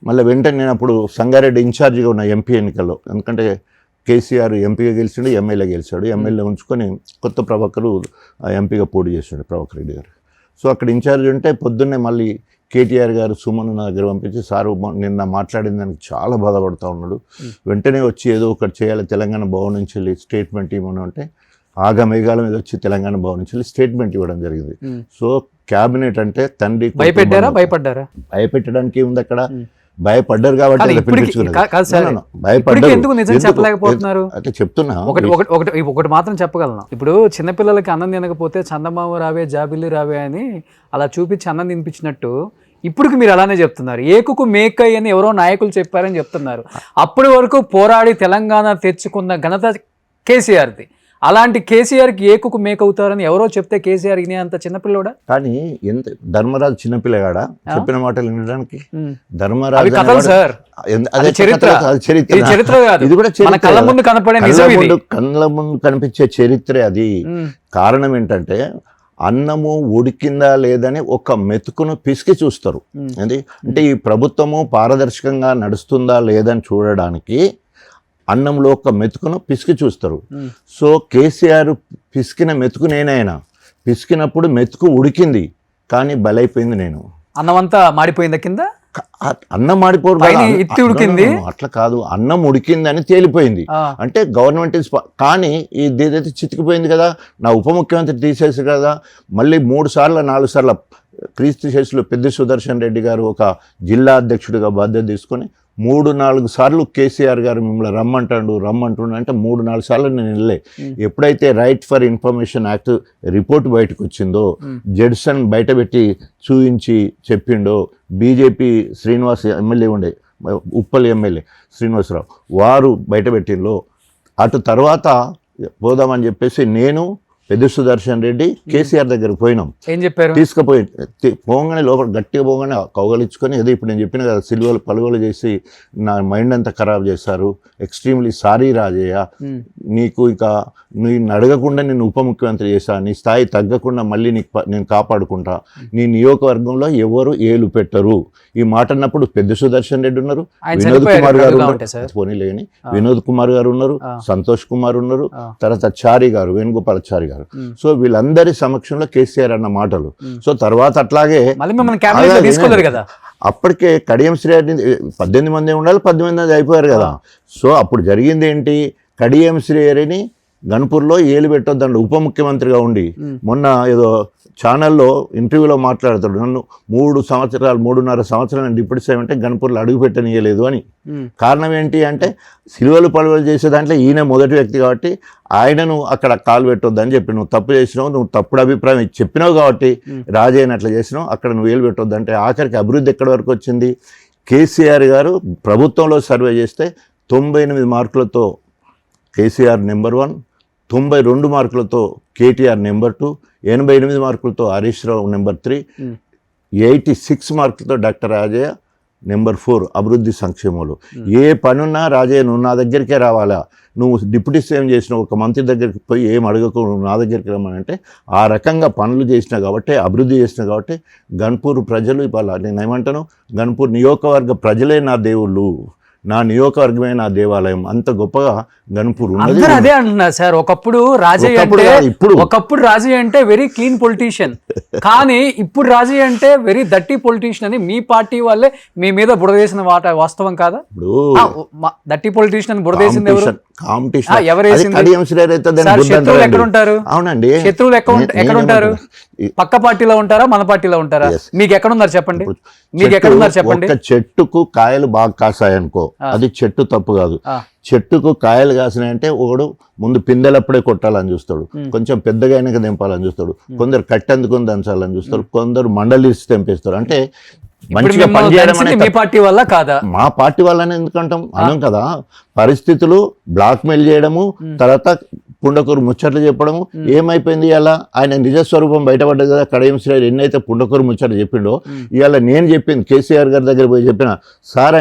మళ్ళీ వెంటనే నేను అప్పుడు సంగారెడ్డి ఇన్ఛార్జిగా ఉన్న ఎంపీ ఎన్నికల్లో, ఎందుకంటే కేసీఆర్ ఎంపీగా గెలిచాడు, ఎమ్మెల్యే గెలిచాడు. ఎమ్మెల్యే ఉంచుకొని కొత్త ప్రభాకర్ ఎంపీగా పోటీ చేశాడు, ప్రభాకర్ రెడ్డి గారు. సో అక్కడ ఇన్ఛార్జ్ ఉంటే పొద్దున్నే మళ్ళీ కేటీఆర్ గారు సుమన్ నా దగ్గర పంపించి, సారు నిన్న మాట్లాడిన దానికి చాలా బాధపడుతూ ఉన్నాడు, వెంటనే వచ్చి ఏదో ఒకటి చేయాలి, తెలంగాణ భవన్ నుంచి వెళ్ళి స్టేట్మెంట్ ఇవ్వను అంటే ఆగమేఘాల మీద వచ్చి తెలంగాణ భవన్ నుంచి వెళ్ళి స్టేట్మెంట్ ఇవ్వడం జరిగింది. సో క్యాబినెట్ అంటే తండ్రి భయపెట్టడానికి ఏముంది అక్కడ, భయపడ్డారు కాబట్టి అంటే చెప్తున్నా. ఒకటి మాత్రం చెప్పగలను, ఇప్పుడు చిన్నపిల్లలకి అన్నం తినకపోతే చందమామ రావే జాబిల్లి రావే అని అలా చూపించి అన్నం తినిపించినట్టు ఇప్పటికి మీరు అలానే చెప్తున్నారు. ఏకుకు మేకై అని ఎవరో నాయకులు చెప్పారని చెప్తున్నారు. అప్పటి వరకు పోరాడి తెలంగాణ తెచ్చుకున్న ఘనత కేసీఆర్ది. అలాంటి కేసీఆర్కి ఏకుకు మేకవుతారని ఎవరో చెప్తే కేసీఆర్ ఇనే అంత చిన్నపిల్లోడా? కానీ ఎంత ధర్మరాజు చిన్నపిల్లగాడా చెప్పిన మాటలు వినడానికి? అవి ధర్మరాజు కథలు సార్, అది చరిత్ర. చరిత్ర ఇది చరిత్ర కాదు, ఇది కూడా మన కళ్ళ ముందు కనపడే నిజం ఇది. కళ్ళ ముందు కనిపించే చరిత్రే అది. కారణం ఏంటంటే అన్నము ఉడికిందా లేదని ఒక మెతుకును పిసికి చూస్తారు. అంటే ఈ ప్రభుత్వము పారదర్శకంగా నడుస్తుందా లేదని చూడడానికి అన్నంలో ఒక మెతుకును పిసికి చూస్తారు. సో కేసీఆర్ పిసికిన మెతుకు నేనైనా పిసికినప్పుడు మెతుకు ఉడికింది, కానీ బలైపోయింది నేను. అన్నమంతా మాడిపోయిందా కింద? అన్నం మాడిపోరు, ఇత్తి ఉడికింది. అట్లా కాదు, అన్నం ఉడికింది అని తేలిపోయింది. అంటే గవర్నమెంట్ కానీ ఇదేదైతే చితికిపోయింది కదా, నా ఉప ముఖ్యమంత్రి తీసేసి కదా, మళ్ళీ 3 సార్లు 4 సార్లు క్రీస్తు శేషులు పెద్ద సుదర్శన్ రెడ్డి గారు ఒక జిల్లా అధ్యక్షుడిగా బాధ్యత తీసుకొని 3-4 సార్లు కేసీఆర్ గారు మిమ్మల్ని రమ్మంటుండు అంటే 3-4 సార్లు నేను వెళ్ళే. ఎప్పుడైతే right for information act report బయటకు వచ్చిందో, జడ్సన్ బయటపెట్టి చూయించి చెప్పిండో, బీజేపీ శ్రీనివాస్ ఎమ్మెల్యే ఉండే, ఉప్పల్ ఎమ్మెల్యే శ్రీనివాసరావు వారు బయటపెట్టిందో, అటు తర్వాత పోదామని చెప్పేసి నేను పెద్ద సుదర్శన్ రెడ్డి కేసీఆర్ దగ్గరకు పోయినాం. ఏం చెప్పారు? తీసుకుపోయి పోగానే లోపల గట్టిగా పోగానే కౌగలించుకొని, ఏదో ఇప్పుడు నేను చెప్పిన కదా, సిల్వలు పలువలు చేసి నా మైండ్ అంతా ఖరాబ్ చేశారు, ఎక్స్ట్రీమ్లీ సారీ రాజయ్య, నీకు ఇక నేను అడగకుండా నేను ఉప ముఖ్యమంత్రి చేశా, నీ స్థాయి తగ్గకుండా మళ్ళీ నేను కాపాడుకుంటా, నీ నియోజకవర్గంలో ఎవరు ఏలు పెట్టరు. ఈ మాట అన్నప్పుడు పెద్ద సుదర్శన్ రెడ్డి ఉన్నారు, వినోద్ కుమార్ గారు ఉన్నారు, పోనీలేని వినోద్ కుమార్ గారు ఉన్నారు, సంతోష్ కుమార్ ఉన్నారు, తర్వాత చారి గారు, వేణుగోపాలాచారి గారు. సో వీళ్ళందరి సమక్షంలో కేసీఆర్ అన్న మాటలు. సో తర్వాత అట్లాగే అప్పటికే కడియం శ్రీహరి 18 మంది ఉండాలి, 18 మంది అయిపోయారు కదా. సో అప్పుడు జరిగింది ఏంటి, కడియం శ్రీహరిని గన్పూర్లో ఏలు పెట్టొద్దండి ఉప ముఖ్యమంత్రిగా ఉండి. మొన్న ఏదో ఛానల్లో ఇంటర్వ్యూలో మాట్లాడతాడు, నన్ను 3.5 సంవత్సరాలు డిప్యూటీ సీఎం అంటే గన్పూర్లో అడుగు పెట్టనీయలేదు అని. కారణం ఏంటి అంటే సిలువలు పలువలు చేసే దాంట్లో ఈయన మొదటి వ్యక్తి కాబట్టి ఆయనను అక్కడ కాలు పెట్టొద్దని చెప్పి, నువ్వు తప్పు చేసినావు, నువ్వు తప్పుడు అభిప్రాయం చెప్పినావు కాబట్టి రాజయ్యని అట్లా చేసినావు, అక్కడ నువ్వు ఏలు పెట్టొద్దంటే ఆఖరికి అభివృద్ధి ఎక్కడి వరకు వచ్చింది. కేసీఆర్ గారు ప్రభుత్వంలో సర్వే చేస్తే 98 మార్కులతో కేసీఆర్ నెంబర్ 1, 92 మార్కులతో కేటీఆర్ నెంబర్ 2, 88 మార్కులతో హరీష్ రావు నెంబర్ 3, 86 మార్కులతో డాక్టర్ రాజయ్య నెంబర్ 4 అభివృద్ధి సంక్షేమంలో. ఏ పనున్నా రాజయ్య నువ్వు నా దగ్గరికే రావాలా, నువ్వు డిప్యూటీ సీఎం చేసిన ఒక మంత్రి దగ్గరికి పోయి ఏం అడగకు, నువ్వు నా దగ్గరికి రమ్మనంటే ఆ రకంగా పనులు చేసినా కాబట్టి, అభివృద్ధి చేసినా కాబట్టి గన్పూర్ ప్రజలు ఇవాళ నేను ఏమంటాను, గన్పూర్ నియోజకవర్గ ప్రజలే నా దేవుళ్ళు, నా నియోజకవర్గమే నా దేవాలయం, అంత గొప్పగా గన్పూర్ ఉన్నది. అదే అంటున్నారు సార్. ఒకప్పుడు రాజయ్య అంటే వెరీ క్లీన్ పొలిటీషియన్, కానీ ఇప్పుడు రాజయ్య అంటే వెరీ దట్టి పొలిటీషియన్ అని మీ పార్టీ వాళ్ళే మీ మీద బురదేసిన వాస్తవం కాదా? దట్టి పొలిటీషియన్ అని బురదేసింది ఎవరు? శత్రువులు ఎక్కడ ఉంటారు? అవునండి, శత్రువులు ఎక్కడ ఉంటారు? పక్క పార్టీలో ఉంటారా, మన పార్టీలో ఉంటారా? మీకు ఎక్కడున్నారు చెప్పండి, మీకు ఎక్కడున్నారు చెప్పండి. చెట్టుకు కాయలు బాగా కాసాయనుకో, అది చెట్టు తప్పు కాదు. చెట్టుకు కాయలు కాసినాయంటే ఒకడు ముందు పిందెలప్పుడే కొట్టాలని చూస్తాడు, కొంచెం పెద్దగా అయినాక దింపాలని చూస్తాడు, కొందరు కట్టెందుకొని దంచాలని చూస్తారు, కొందరు మండలిసి తెంపేస్తారు. అంటే మంచిగా పనిచేయడం మీ పార్టీ వల్ల కాదా? మా పార్టీ వాళ్ళని ఎందుకంటాం అనం కదా. పరిస్థితులు బ్లాక్మెయిల్ చేయడము, తర్వాత పుండకూరు ముచ్చట్లు చెప్పడము ఏమైపోయింది. ఇలా ఆయన నిజస్వరూపం బయటపడ్డది కదా. కడియం శ్రీహరి ఎన్నైతే పుండకూరు ముచ్చట్లు చెప్పిండో, ఇవాళ నేను చెప్పింది కేసీఆర్ గారి దగ్గర పోయి చెప్పిన, సార్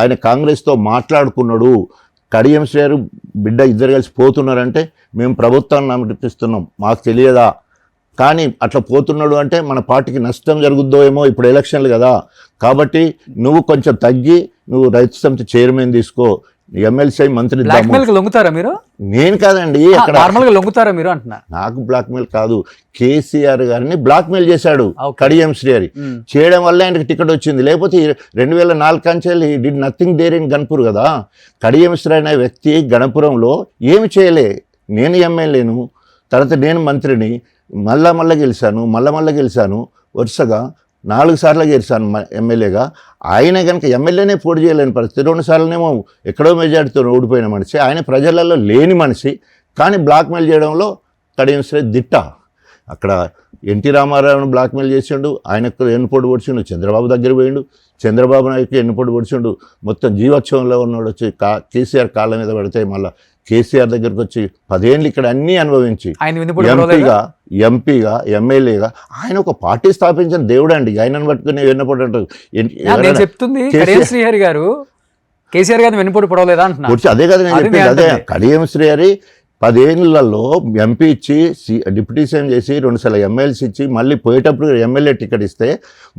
ఆయన కాంగ్రెస్తో మాట్లాడుకున్నాడు, కడియం శ్రీహరి బిడ్డ ఇద్దరు కలిసి పోతున్నారంటే మేము ప్రభుత్వాన్ని నడిపిస్తున్నాం, మాకు తెలియదా? కానీ అట్లా పోతున్నాడు అంటే మన పార్టీకి నష్టం జరుగుద్దో ఏమో, ఇప్పుడు ఎలక్షన్లు కదా. కాబట్టి నువ్వు కొంచెం తగ్గి, నువ్వు రైతు సమితి చైర్మన్ తీసుకో, ఎమ్మెల్సీ మంత్రి. లొంగుతారా మీరు? నేను కాదండి, లొంగుతారా మీరు అంటున్నా. నాకు బ్లాక్మెయిల్ కాదు, కేసీఆర్ గారిని బ్లాక్మెయిల్ చేశాడు కడియం శ్రీహరి. చేయడం వల్ల ఆయనకి టికెట్ వచ్చింది, లేకపోతే 2004 Kanchelli did nothing there in Ghanpur కదా. కడియం శ్రీహరి అనే వ్యక్తి గణపురంలో ఏమి చేయలే. నేను ఎమ్మెల్యేను, తర్వాత నేను మంత్రిని, మళ్ళా గెలిచాను, వరుసగా 4 సార్లు గెలిచాను ఎమ్మెల్యేగా. ఆయన కనుక ఎమ్మెల్యేనే పోటీ చేయలేని పరిస్థితి, 2 సార్లునేమో ఎక్కడో మెజార్టీతో ఓడిపోయిన మనిషి, ఆయన ప్రజలలో లేని మనిషి, కానీ బ్లాక్మెయిల్ చేయడంలో కడియం శ్రీహరి దిట్ట. అక్కడ ఎన్టీ రామారావును బ్లాక్మెయిల్ చేసిండు, ఆయనకు ఎన్నుపోటు పొడిచిండు, చంద్రబాబు దగ్గర పోయిండు, చంద్రబాబు నాయుడుకి ఎన్నుపోటు పొడిచిండు, మొత్తం జీవోత్సవంలో ఉన్నాడు వచ్చి కేసీఆర్ కాళ్ళ మీద పడితే మళ్ళీ కేసీఆర్ దగ్గరకు వచ్చి 10 ఏళ్ళు ఇక్కడ అన్నీ అనుభవించి ఎంపీగా ఎమ్మెల్యేగా ఆయన ఒక పార్టీ స్థాపించిన దేవుడు అండి. ఆయనను పట్టుకుని వెన్నపోటు అంటారు. చెప్తుంది శ్రీహరి గారు కేసీఆర్ గారిని వెన్నుపోటు పొడవలేదా అంటున్నారు. అదే కదా నేను చెప్పింది. అదే కడియం శ్రీహరి 10 ఏళ్లలో ఎంపీ ఇచ్చి డిప్యూటీ సీఎం చేసి 2 సార్లు ఎమ్మెల్సీ ఇచ్చి మళ్ళీ పోయేటప్పుడు ఎమ్మెల్యే టికెట్ ఇస్తే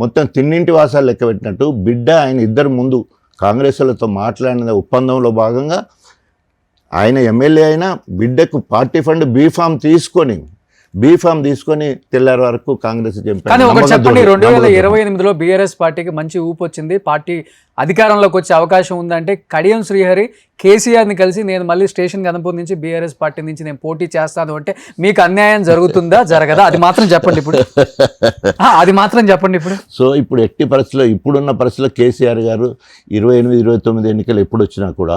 మొత్తం తిన్నింటి వాసాలు లెక్క పెట్టినట్టు బిడ్డ ఆయన ఇద్దరు ముందు కాంగ్రెస్లతో మాట్లాడిన ఒప్పందంలో భాగంగా ఆయన ఎమ్మెల్యే అయినా బిడ్డకు పార్టీ ఫండ్ బీఫామ్ తీసుకొని తెల్లారి వరకు కాంగ్రెస్ కానీ ఒకటి చెప్పండి, 2028లో బీఆర్ఎస్ పార్టీకి మంచి ఊపు వచ్చింది, పార్టీ అధికారంలోకి వచ్చే అవకాశం ఉందంటే కడియం శ్రీహరి కేసీఆర్ని కలిసి నేను మళ్ళీ స్టేషన్ గణపూర్ నుంచి బీఆర్ఎస్ పార్టీ నుంచి నేను పోటీ చేస్తాను అంటే మీకు అన్యాయం జరుగుతుందా జరగదా అది మాత్రం చెప్పండి ఇప్పుడు. సో ఇప్పుడు ఎట్టి పరిస్థితుల్లో ఇప్పుడున్న పరిస్థితుల్లో కేసీఆర్ గారు 28, 29 ఎన్నికలు ఎప్పుడు వచ్చినా కూడా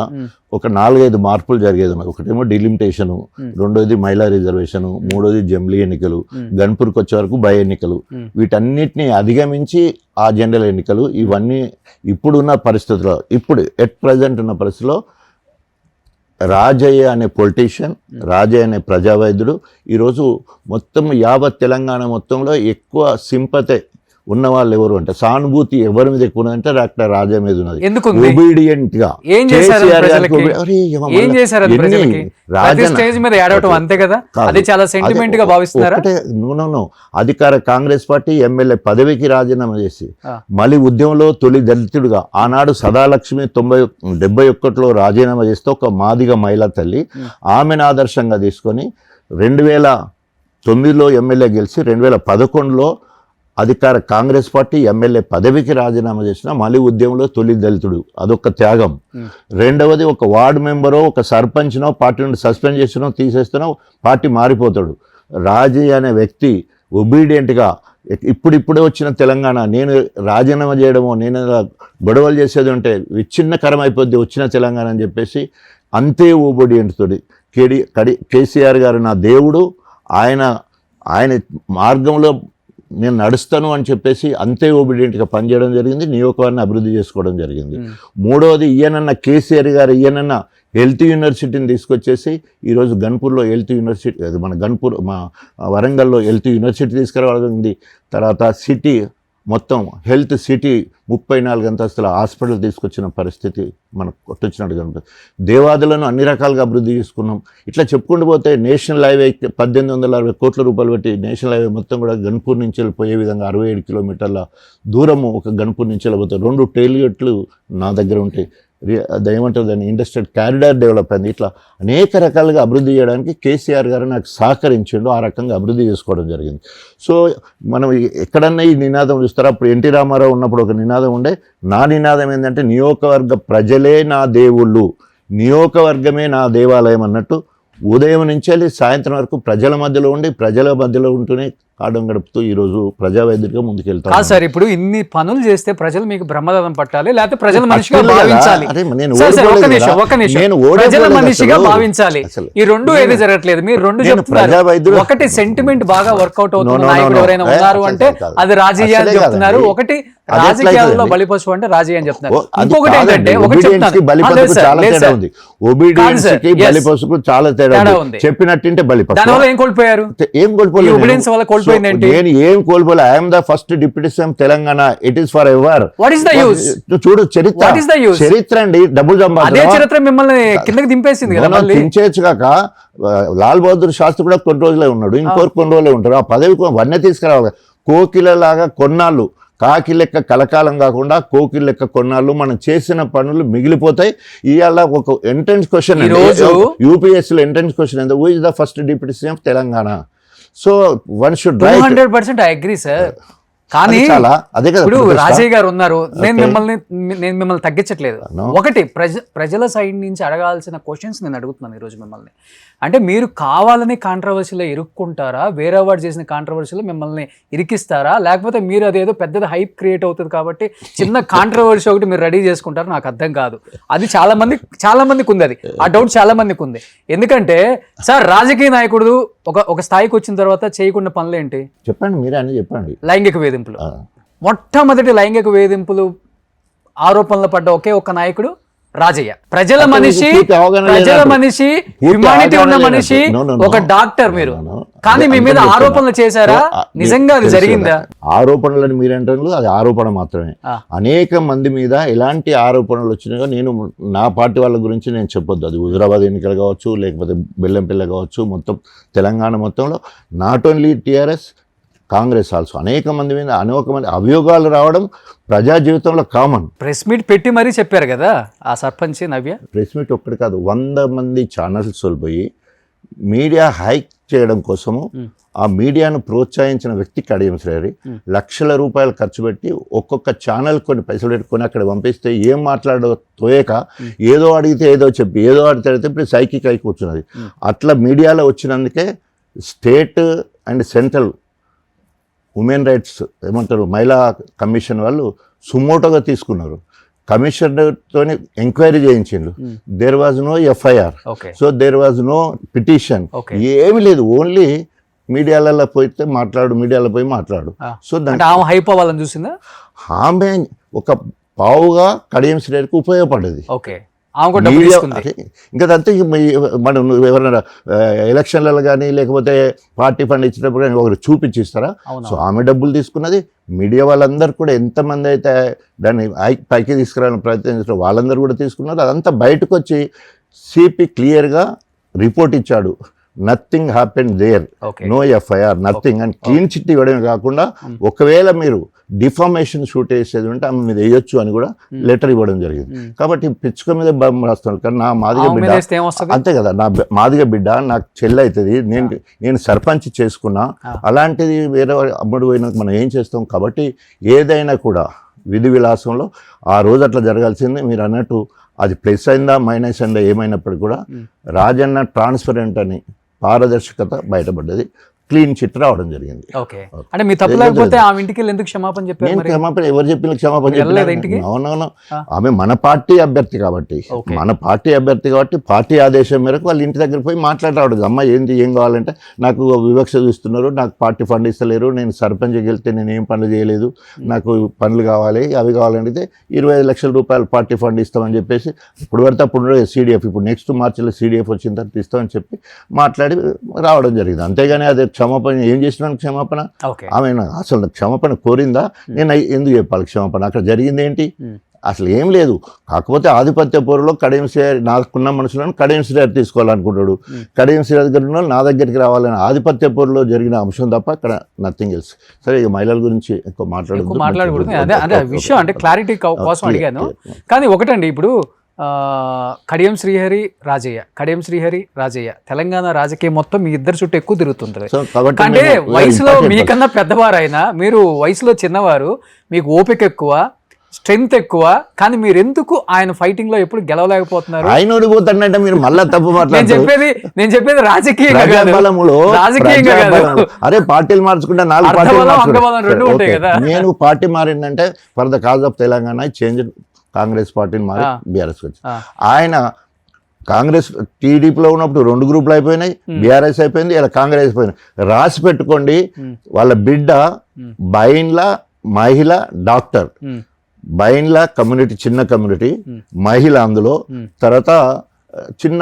ఒక 4-5 మార్పులు జరిగేది. ఒకటేమో డిలిమిటేషను, రెండోది మహిళా రిజర్వేషను, మూడోది జంబ్లీ ఎన్నికలు, గన్పూర్కి వచ్చే వరకు బై ఎన్నికలు, వీటన్నిటిని అధిగమించి ఆ జనరల్ ఎన్నికలు. ఇవన్నీ ఇప్పుడున్న పరిస్థితుల్లో ఇప్పుడు ఎట్ ప్రజెంట్ ఉన్న పరిస్థితిలో రాజయ్య అనే పొలిటీషియన్, రాజయ్య అనే ప్రజావైద్యుడు ఈరోజు మొత్తం యావత్ తెలంగాణ మొత్తంలో ఎక్కువ సింపతి ఉన్న వాళ్ళు ఎవరు అంటే సానుభూతి ఎవరి మీద ఎక్కువ ఉన్నదంటే డాక్టర్ రాజా మీద ఉన్నది. ఒబీడియంట్ గా అధికార కాంగ్రెస్ పార్టీ ఎమ్మెల్యే పదవికి రాజీనామా చేసి మళ్ళీ ఉద్యమంలో తొలి దళితుడుగా ఆనాడు సదాలక్ష్మి 1971లో రాజీనామా చేస్తే ఒక మాదిగ మహిళా తల్లి ఆమెను ఆదర్శంగా తీసుకొని 2009లో ఎమ్మెల్యే గెలిచి 2011లో అధికార కాంగ్రెస్ పార్టీ ఎమ్మెల్యే పదవికి రాజీనామా చేసిన మళ్ళీ ఉద్యమంలో తొలి దళితుడు, అదొక త్యాగం. రెండవది ఒక వార్డు మెంబరో ఒక సర్పంచ్నో పార్టీ నుండి సస్పెండ్ చేసినో తీసేస్తున్నో పార్టీ మారిపోతాడు. రాజీ అనే వ్యక్తి ఒబీడియంట్గా ఇప్పుడిప్పుడే వచ్చిన తెలంగాణ నేను రాజీనామా చేయడమో నేను గొడవలు చేసేది ఉంటే విచ్ఛిన్నకరం అయిపోద్ది వచ్చిన తెలంగాణ అని చెప్పేసి అంతే ఒబీడియంట్ తోటి కేసీఆర్ గారు నా దేవుడు, ఆయన మార్గంలో నేను నడుస్తాను అని చెప్పేసి అంతే ఒబీడియంట్గా పనిచేయడం జరిగింది, నియోజకవర్గాన్ని అభివృద్ధి చేసుకోవడం జరిగింది. మూడవది కేసీఆర్ గారు హెల్త్ యూనివర్సిటీని తీసుకొచ్చేసి ఈరోజు గన్పూర్లో హెల్త్ యూనివర్సిటీ, అది మన వరంగల్లో హెల్త్ యూనివర్సిటీ తీసుకురావడం, తర్వాత సిటీ మొత్తం హెల్త్ సిటీ 34 అంతస్తుల హాస్పిటల్ తీసుకొచ్చిన పరిస్థితి మనకు కొట్టొచ్చినట్టు కనుక దేవాదులను అన్ని రకాలుగా అభివృద్ధి చేసుకున్నాం. ఇట్లా చెప్పుకుంటూ పోతే నేషనల్ హైవే 1860 కోట్ల రూపాయలు పెట్టి నేషనల్ హైవే మొత్తం కూడా గన్పూర్ నుంచి వెళ్ళిపోయే విధంగా 67 కిలోమీటర్ల దూరము ఒక గన్పూర్ నుంచి వెళ్ళిపోతే 2 టైల్గేట్లు నా దగ్గర ఉంటాయి. ఏమంటారు దాన్ని ఇండస్ట్రియల్ క్యారిడార్ డెవలప్ అయింది. ఇట్లా అనేక రకాలుగా అభివృద్ధి చేయడానికి కేసీఆర్ గారు నాకు సహకరించిండు, ఆ రకంగా అభివృద్ధి చేసుకోవడం జరిగింది. సో మనం ఎక్కడన్నా ఈ నినాదం చూస్తారా, అప్పుడు ఎన్టీ రామారావు ఉన్నప్పుడు ఒక నినాదం ఉండే, నా నినాదం ఏంటంటే నియోజకవర్గ ప్రజలే నా దేవుళ్ళు, నియోజకవర్గమే నా దేవాలయం అన్నట్టు ఉదయం నుంచి వెళ్ళి సాయంత్రం వరకు ప్రజల మధ్యలో ఉండి ప్రజల మధ్యలో ఉంటూనే కాడం గడుపుతూ ఈరోజు ప్రజావైద్యుడిగా ముందుకెళ్తాను. సార్ ఇప్పుడు ఇన్ని పనులు చేస్తే ప్రజలు మీకు బ్రహ్మరథం పట్టాలి, లేకపోతే ప్రజల మనిషిగా భావించాలి. ప్రజల మనిషిగా భావించాలి. ఈ రెండు ఏది జరగట్లేదు. మీరు రెండు చెప్తున్నారు. ఒకటి సెంటిమెంట్ బాగా వర్కౌట్ అవుతున్న నాయకుడు ఎవరైనా ఉన్నారు అంటే అది రాజయ్య అని చెప్తున్నారు. ఒకటి రాజకీయాల్లో బలిపశువు అంటే రాజయ్య అని చెప్తున్నారు. ఇంకొకటి ఏంటంటే ఒకటి చెప్పినట్టు బలిపశువు దానివల్ల ఏం కోల్పోయారు? ఏం కోల్పోలేదు. నేను ఏం కోల్పోలే. I'm the first deputy CM Telangana. It is forever. What is the use? చూడు చరిత్ర అండి. డబ్బులు చరిత్ర మిమ్మల్ని కిందకి దింపేసింది కదా. దించేచ్చు కాక లాల్ బహదూర్ శాస్త్రి కూడా కొన్ని రోజులే ఉన్నాడు, ఇంకొక కొన్ని రోజులే ఉంటారు. ఆ పదవి వన్య తీసుకురావాలి. కోకిల లాగా కొన్నాళ్ళు, కాకి లెక్క కలకాలం కాకుండా కోకిల లెక్క కొన్నాళ్ళు మనం చేసిన పనులు మిగిలిపోతాయి. ఇవాళ ఒక ఎంట్రన్స్ క్వశ్చన్ యూపీఎస్సీలో ఎంట్రన్స్ క్వశ్చన్ ఏంటో, who is the first deputy CM Telangana? So one should 200% I agree sir. కానీ ఇప్పుడు రాజయ్య గారు ఉన్నారు, నేను మిమ్మల్ని తగ్గించట్లేదు. ఒకటి ప్రజల సైడ్ నుంచి అడగాల్సిన క్వశ్చన్స్ నేను అడుగుతున్నాను ఈరోజు మిమ్మల్ని. అంటే మీరు కావాలని కాంట్రవర్సీలో ఇరుక్కుంటారా, వేరే వాడు చేసిన కాంట్రవర్సీలో మిమ్మల్ని ఇరికిస్తారా, లేకపోతే మీరు అదేదో పెద్దది హైప్ క్రియేట్ అవుతుంది కాబట్టి చిన్న కాంట్రవర్సీ ఒకటి మీరు రెడీ చేసుకుంటారు? నాకు అర్థం కాదు. అది చాలా మందికి ఉంది. అది ఆ డౌట్ చాలా మందికి ఉంది. ఎందుకంటే సార్ రాజకీయ నాయకుడు ఒక స్థాయికి వచ్చిన తర్వాత చేయకుండా పనులు ఏంటి? చెప్పండి, మీరే అని చెప్పండి. లైంగిక వేధింపులు. ఆ. మొట్టమొదటి లైంగిక వేధింపులు ఆరోపణలు పడ్డ ఒకే ఒక్క నాయకుడు రాజయ్య. ప్రజల మనిషి, పూర్తి అవగాహన లేదా? ప్రజల మనిషి, హ్యుమానిటీ ఉన్న అవగాహన మనిషి, లేదా? No, no, no. ఒక డాక్టర్ మీరు. No, no. కానీ మీ మీద అదే ఆరోపణలు చేశారా? నిజంగా అది జరిగిందా? ఆరోపణలని మీరంటారు, అది ఆరోపణ మాత్రమే. అనేక మంది మీద ఎలాంటి ఆరోపణలు వచ్చినాయో నేను నా పార్టీ వాళ్ళ గురించి నేను చెప్పొద్దు. అది హుజురాబాద్ ఎన్నికలు కావచ్చు, లేకపోతే బెల్లంపల్లి కావచ్చు, మొత్తం తెలంగాణ మొత్తంలో not only TRS, Congress also అనేక మంది మీద అనేక మంది అభియోగాలు రావడం ప్రజా జీవితంలో కామన్. ప్రెస్ మీట్ పెట్టి మరీ చెప్పారు కదా ఆ సర్పంచ్ నవ్య. ప్రెస్ మీట్ ఒక్కటి కాదు, 100 మంది ఛానల్స్ వెళ్ళిపోయి మీడియా హైక్ చేయడం కోసము ఆ మీడియాను ప్రోత్సహించిన వ్యక్తి కడియం శ్రీహరి. లక్షల రూపాయలు ఖర్చు పెట్టి ఒక్కొక్క ఛానల్ కొన్ని పైసలు పెట్టుకొని అక్కడ పంపిస్తే ఏం మాట్లాడో తోయక ఏదో అడిగితే ఏదో చెప్పి ఏదో అడిగితే ఇప్పుడు సైకిక్ అయి కూర్చున్నది. అట్లా మీడియాలో వచ్చినందుకే state and central women rights ఏమంటారు మహిళా కమిషన్ వాళ్ళు సుమోటోగా తీసుకున్నారు. కమిషనర్తో ఎంక్వైరీ చేయించిండ్రు. There was no FIR, so there was no petition, ఏమీ లేదు. ఓన్లీ మీడియాలలో పోయితే మీడియాలో పోయి మాట్లాడు. సో దాంట్లో హైప్ అవ్వాలని చూసిందా ఆమె ఒక పావుగా కడియం శ్రేయర్కి ఉపయోగపడ్డది. ఇంకా అంతే. మనం ఎవరైనా ఎలక్షన్లలో కానీ లేకపోతే పార్టీ ఫండ్ ఇచ్చినప్పుడు కానీ ఒకరు చూపించి ఇస్తారా? సో ఆమె డబ్బులు తీసుకున్నది. మీడియా వాళ్ళందరూ కూడా ఎంతమంది అయితే దాన్ని పైకి తీసుకురావాలని ప్రయత్నించారు వాళ్ళందరూ కూడా తీసుకున్నారు. అదంతా బయటకు వచ్చి సిపి క్లియర్గా రిపోర్ట్ ఇచ్చాడు. Nothing happen there, no FIR, nothing అని క్లీన్ చిట్ ఇవ్వడమే కాకుండా ఒకవేళ మీరు డిఫామేషన్ షూట్ వేసేది ఉంటే ఆమె మీద వేయొచ్చు అని కూడా లెటర్ ఇవ్వడం జరిగింది. కాబట్టి పిచ్చుక మీద రాస్తున్నాడు. కానీ నా మాదిగ బిడ్డ అంతే కదా, నా మాదిగ బిడ్డ నాకు చెల్లి అవుతుంది, నేను సర్పంచ్ చేసుకున్నా, అలాంటిది వేరే అమ్ముడు పోయినాక మనం ఏం చేస్తాం? కాబట్టి ఏదైనా కూడా విధి విలాసంలో ఆ రోజు అట్లా జరగాల్సింది. మీరు అన్నట్టు అది ప్లస్ అయిందా మైనస్ అయిందా ఏమైనప్పటికీ కూడా రాజన్న ట్రాన్స్పరెంట్ అని పారదర్శకత బయటపడ్డది. క్లీన్ చిట్ రావడం జరిగింది. ఓకే, అంటే మీ తప్పు లేకపోతే ఆమె ఇంటికి ఎందుకు క్షమాపణ చెప్పారు? నేను క్షమాపణ ఎవరు చెప్పిన క్షమాపణ చెప్పలేదు. అవునవును, ఆమె మన పార్టీ అభ్యర్థి కాబట్టి పార్టీ ఆదేశం మేరకు వాళ్ళ ఇంటి దగ్గర పోయి మాట్లాడరావడం. అమ్మ ఏంటి ఏం కావాలంటే నాకు వివక్ష చూస్తున్నారు, నాకు పార్టీ ఫండ్ ఇస్తలేరు, నేను సర్పంచ్కి వెళ్తే నేను ఏం పనులు చేయలేదు, నాకు పనులు కావాలి, అవి కావాలంటే 25 లక్షల రూపాయలు పార్టీ ఫండ్ ఇస్తామని చెప్పేసి ఇప్పుడు పడితే అప్పుడు CDF, ఇప్పుడు నెక్స్ట్ మార్చిలో CDF వచ్చిన తర్వాత ఇస్తామని చెప్పి మాట్లాడి రావడం జరిగింది. అంతేగాని అదే క్షమాపణ ఏం చేసినాను క్షమాపణ? ఆమె అసలు క్షమాపణ కోరిందా? నేను ఎందుకు చెప్పాలి క్షమాపణ? అక్కడ జరిగింది ఏంటి? అసలు ఏం లేదు. కాకపోతే ఆధిపత్య పోరులో కడియం శ్రీహరి నాకున్న మనుషులను కడియం శ్రీహరి తీసుకోవాలనుకుంటాడు, కడియం శ్రీహరి దగ్గర ఉన్న నా దగ్గరికి రావాలని ఆధిపత్య పోరులో జరిగిన అంశం తప్ప అక్కడ నథింగ్ ఎల్స్. సరే, ఇక మహిళల గురించి ఎక్కువ మాట్లాడకూడదు. అదే విషయం, అంటే క్లారిటీ కోసం అడిగాను. కానీ ఒకటండి, ఇప్పుడు కడియం శ్రీహరి రాజయ్య తెలంగాణ రాజకీయం మొత్తం మీ ఇద్దరు చుట్టూ ఎక్కువ తిరుగుతుంటది. అంటే వయసులో మీకన్నా పెద్దవారైనా మీరు వయసులో చిన్నవారు, మీకు ఓపిక ఎక్కువ, స్ట్రెంగ్త్ ఎక్కువ, కానీ మీరు ఎందుకు ఆయన ఫైటింగ్ లో ఎప్పుడు గెలవలేకపోతున్నారు? ఆయన ఓడిపోతాడంటే మీరు మళ్ళా తప్పు మాట్లాడుతున్నారు. నేను చెప్పేది రాజకీయంగా అరే పార్టీలు మార్చుకుంటే 4 పార్టీలు ఉంటాయి కదా. నేను పార్టీ మారిందంటే for the cause of Telangana change, Congress పార్టీని మారి బీఆర్ఎస్ వచ్చి ఆయన కాంగ్రెస్ టీడీపీలో ఉన్నప్పుడు 2 గ్రూపులు అయిపోయినాయి, బీఆర్ఎస్ అయిపోయింది, ఇలా కాంగ్రెస్ అయిపోయింది. రాసి పెట్టుకోండి, వాళ్ళ బిడ్డ బైన్ల మహిళ డాక్టర్, బైన్ల కమ్యూనిటీ చిన్న కమ్యూనిటీ, మహిళ అందులో, తర్వాత చిన్న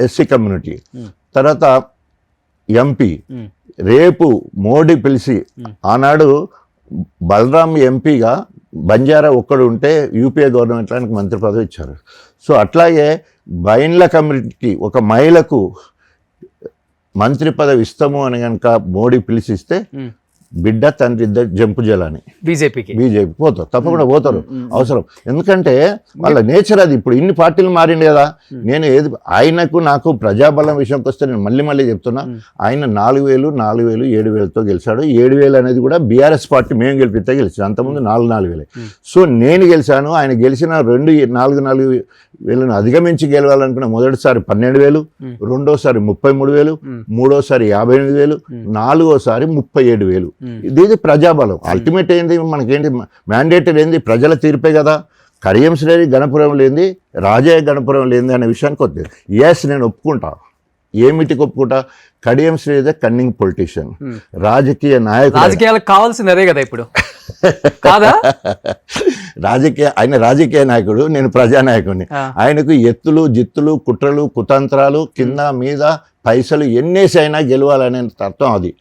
ఎస్సీ కమ్యూనిటీ, తర్వాత ఎంపీ. రేపు మోడీ పిలిచి ఆనాడు బలరాం ఎంపీగా బంజారా ఒక్కడు ఉంటే యూపీఏ గవర్నమెంట్లో ఆయనకు మంత్రి పదవి ఇచ్చారు. సో అట్లాగే బైన్ల కమ్యూనిటీకి ఒక మహిళకు మంత్రి పదవి ఇస్తాము అని కనుక మోడీ పిలిచిస్తే బిడ్డ తండ్రి ఇద్దరు జంపు జలాని బీజేపీ పోతారు, తప్పకుండా పోతారు, అవసరం. ఎందుకంటే వాళ్ళ నేచర్ అది. ఇప్పుడు ఇన్ని పార్టీలు మారింది కదా. నేను ఆయనకు నాకు ప్రజాబలం విషయంకి వస్తే నేను మళ్ళీ చెప్తున్నా, ఆయన 4,000, 7,000తో గెలిచాడు. 7,000 అనేది కూడా బీఆర్ఎస్ పార్టీ మేము గెలిపితే గెలిచాను, అంతకుముందు 4,000. సో నేను గెలిచాను, ఆయన గెలిచిన 4,000 అధిగమించి గెలవాలనుకున్న మొదటిసారి 12,000, రెండోసారి 33,000, మూడోసారి 58,000, నాలుగోసారి 37,000. ఇది ప్రజాబలం. అల్టిమేట్ ఏంది, మనకేంటి మ్యాండేటరీ ఏంది, ప్రజల తీర్పే కదా. కడియం శ్రీహరి గణపురం లేనిది, రాజయ్య గణపురం లేనిది అనే విషయానికి వస్తుంది. ఎస్, నేను ఒప్పుకుంటా, ఏమిటి ఒప్పుకుంటా, Kadiyam Sri is a cunning politician, రాజకీయ నాయకుడు. రాజకీయాలకు కావాల్సింది అదే కదా ఇప్పుడు, కాదా? ఆయన రాజకీయ నాయకుడు, నేను ప్రజానాయకుడిని. ఆయనకు ఎత్తులు జిత్తులు కుట్రలు కుతంత్రాలు కింద మీద పైసలు ఎన్నేసి అయినా గెలవాలనే తత్వం అది.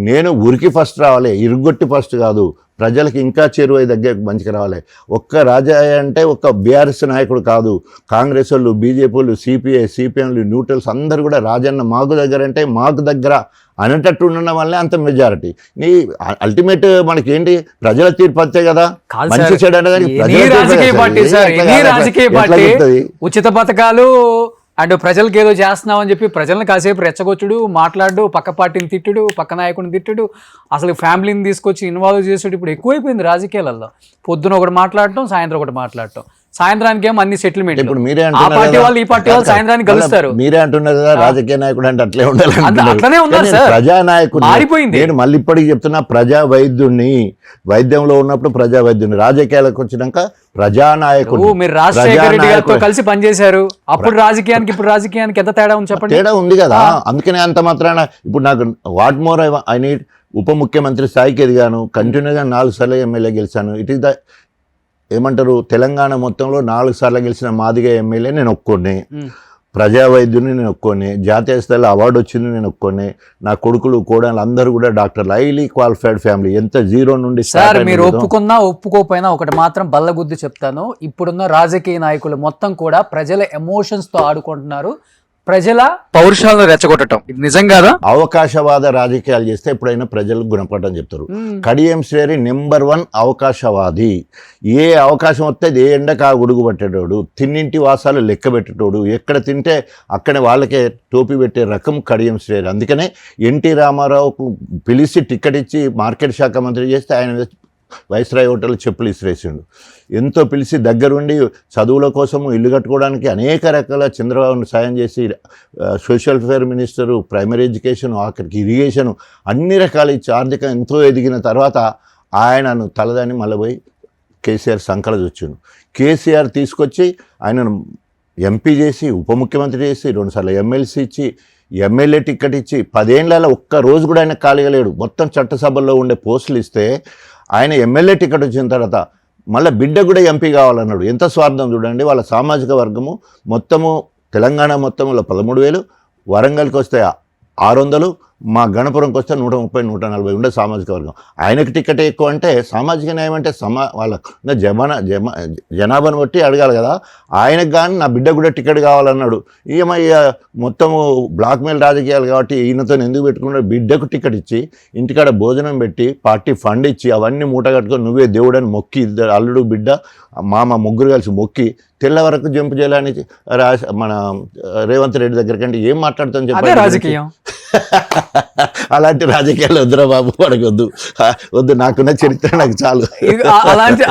నేను ఉరికి ఫస్ట్ రావాలి, ఇరుగొట్టి ఫస్ట్ కాదు, ప్రజలకు ఇంకా చేరువై దగ్గర మంచిగా రావాలి. ఒక్క రాజయ్య అంటే ఒక బీఆర్ఎస్ నాయకుడు కాదు, కాంగ్రెస్ వాళ్ళు, బీజేపీ వాళ్ళు, సిపిఐ సిపిఎంలు, న్యూట్రల్స్ అందరూ కూడా రాజన్న మాకు దగ్గర అంటే మాకు దగ్గర అనేటట్టు ఉండడం వల్లే అంత మెజారిటీ. నీ అల్టిమేట్ మనకేంటి, ప్రజల తీర్పు అంతే కదా. మంచి చెడు అనేది ఉచిత పథకాలు అండ్ ప్రజలకు ఏదో చేస్తున్నాం అని చెప్పి ప్రజలను కాసేపు రెచ్చగొచ్చుడు, మాట్లాడు, పక్క పార్టీని తిట్టుడు, పక్క నాయకుడిని తిట్టుడు, అసలు ఫ్యామిలీని తీసుకొచ్చి ఇన్వాల్వ్ చేసాడు. ఇప్పుడు ఎక్కువైపోయింది రాజకీయాలలో. పొద్దున ఒకటి మాట్లాడటం, సాయంత్రం ఒకటి మాట్లాడటం, సాయంత్రానికి ఏమో అన్ని సెటిల్మెంట్. ఇప్పుడు మీరే ఆ పార్టీ వాళ్ళు ఈ పార్టీ వాళ్ళు సాయంత్రానికి కలుస్తారు. మీరే అంటున్నారు కదా రాజకీయ నాయకుడు అంటే అట్లే ఉండాలి. అట్లనే ఉన్నారు సార్, ప్రజానాయకుడు మారిపోయింది. నేను మళ్ళీ ఇప్పటికి చెప్తున్నా, ప్రజా వైద్యుడిని, వైద్యంలో ఉన్నప్పుడు ప్రజా వైద్యుడిని, రాజకీయాలకు వచ్చినాక ప్రజానాయకుడు. మీరు రాజశేఖర రెడ్డి గారితో కలిసి పనిచేశారు, అప్పుడు రాజకీయానికి ఇప్పుడు రాజకీయానికి ఎంత తేడా ఉంది చెప్పండి. తేడా ఉంది కదా, అందుకనే అంత మాత్రాన ఇప్పుడు నాకు వాట్ మోర్ ఐ నీడ్, ఉప ముఖ్యమంత్రి స్థాయికి ఎదిగాను, కంటిన్యూగా 4 సార్లు ఎమ్మెల్యే గెలిచాను. ఇట్ ఈస్ ద ఏమంటారు, తెలంగాణ మొత్తంలో 4 సార్లు గెలిచిన మాదిగ ఎమ్మెల్యే నేను ఒక్కోనే, ప్రజా వైద్యుని నేను ఒక్కోనే, జాతీయ స్థాయిలో అవార్డు వచ్చింది నేను ఒక్కోనే, నా కొడుకులు కోడలు అందరూ కూడా డాక్టర్లు, హైలీ క్వాలిఫైడ్ ఫ్యామిలీ. ఎంత జీరో నుండి సార్ మీరు ఒప్పుకున్నా ఒప్పుకోపోయినా ఒకటి మాత్రం బల్లగుద్ది చెప్తాను, ఇప్పుడున్న రాజకీయ నాయకులు మొత్తం కూడా ప్రజల ఎమోషన్స్ తో ఆడుకుంటున్నారు, ప్రజల పౌరుషాలను రెచ్చగొట్టడం. ఇది నిజం కాదా? అవకాశవాద రాజకీయాలు చేస్తే ఎప్పుడైనా ప్రజలకు గుణపడటం చెప్తారు. కడియం శ్రేణి నెంబర్ 1 అవకాశవాది. ఏ అవకాశం వస్తే ఏ ఎండకు ఆ గుడుగు పట్టేటోడు, తిన్నింటి వాసాలు లెక్క పెట్టేటోడు, ఎక్కడ తింటే అక్కడ వాళ్ళకే టోపీ పెట్టే రకం కడియం శ్రేణి. అందుకనే ఎన్టీ రామారావుకు పిలిచి టికెట్ ఇచ్చి మార్కెట్ శాఖ మంత్రి చేస్తే ఆయన వైస్రాయ్ హోటల్ చెప్పులు ఇసిరేసిండు. ఎంతో పిలిచి దగ్గరుండి చదువుల కోసము, ఇల్లు కట్టుకోవడానికి అనేక రకాల చంద్రబాబును సాయం చేసి, social welfare minister, primary education, ఆఖరికి ఇరిగేషను, అన్ని రకాలు ఇచ్చి ఆర్థిక ఎంతో ఎదిగిన తర్వాత ఆయనను తలదాన్ని మళ్ళీ పోయి కేసీఆర్ సంకల చూచిండు. కేసీఆర్ తీసుకొచ్చి ఆయనను ఎంపీ చేసి, ఉప ముఖ్యమంత్రి చేసి, 2 సార్లు ఎమ్మెల్సీ ఇచ్చి, ఎమ్మెల్యే టికెట్ ఇచ్చి 10 ఏళ్ళలో ఒక్క రోజు కూడా ఆయన ఖాళీగా లేడు. మొత్తం చట్టసభల్లో ఉండే పోస్టులు ఇస్తే ఆయన ఎమ్మెల్యే టికెట్ వచ్చిన తర్వాత మళ్ళీ బిడ్డ కూడా ఎంపీ కావాలన్నాడు. ఎంత స్వార్థం చూడండి. వాళ్ళ సామాజిక వర్గము మొత్తము తెలంగాణ మొత్తంలో 13,000, వరంగల్కి వస్తే 600, మా గణపురంకి వస్తే 130, 140 ఉండే సామాజిక వర్గం. ఆయనకి టికెట్ ఎక్కువ అంటే సామాజిక న్యాయం అంటే వాళ్ళ జనాభాను బట్టి అడగాలి కదా. ఆయనకు కానీ నా బిడ్డ కూడా టికెట్ కావాలన్నాడు. ఏమయ్యా మొత్తము బ్లాక్మెయిల్ రాజకీయాలు కాబట్టి ఈయనతో ఎందుకు పెట్టుకున్నాడు? బిడ్డకు టికెట్ ఇచ్చి, ఇంటికాడ భోజనం పెట్టి, పార్టీ ఫండ్ ఇచ్చి, అవన్నీ మూట కట్టుకొని నువ్వే దేవుడని మొక్కి, ఇద్దరు అల్లుడు బిడ్డ మామ ముగ్గురు కలిసి మొక్కి తెల్ల వరకు జంపు చేయాలని మన రేవంత్ రెడ్డి దగ్గరికి అంటే ఏం మాట్లాడుతాం చెప్పండి. రాజకీయం అలాంటి రాజకీయాలు వద్దురా బాబు, పడకొద్దు, వద్దు, నాకున్న చరిత్ర నాకు చాలు.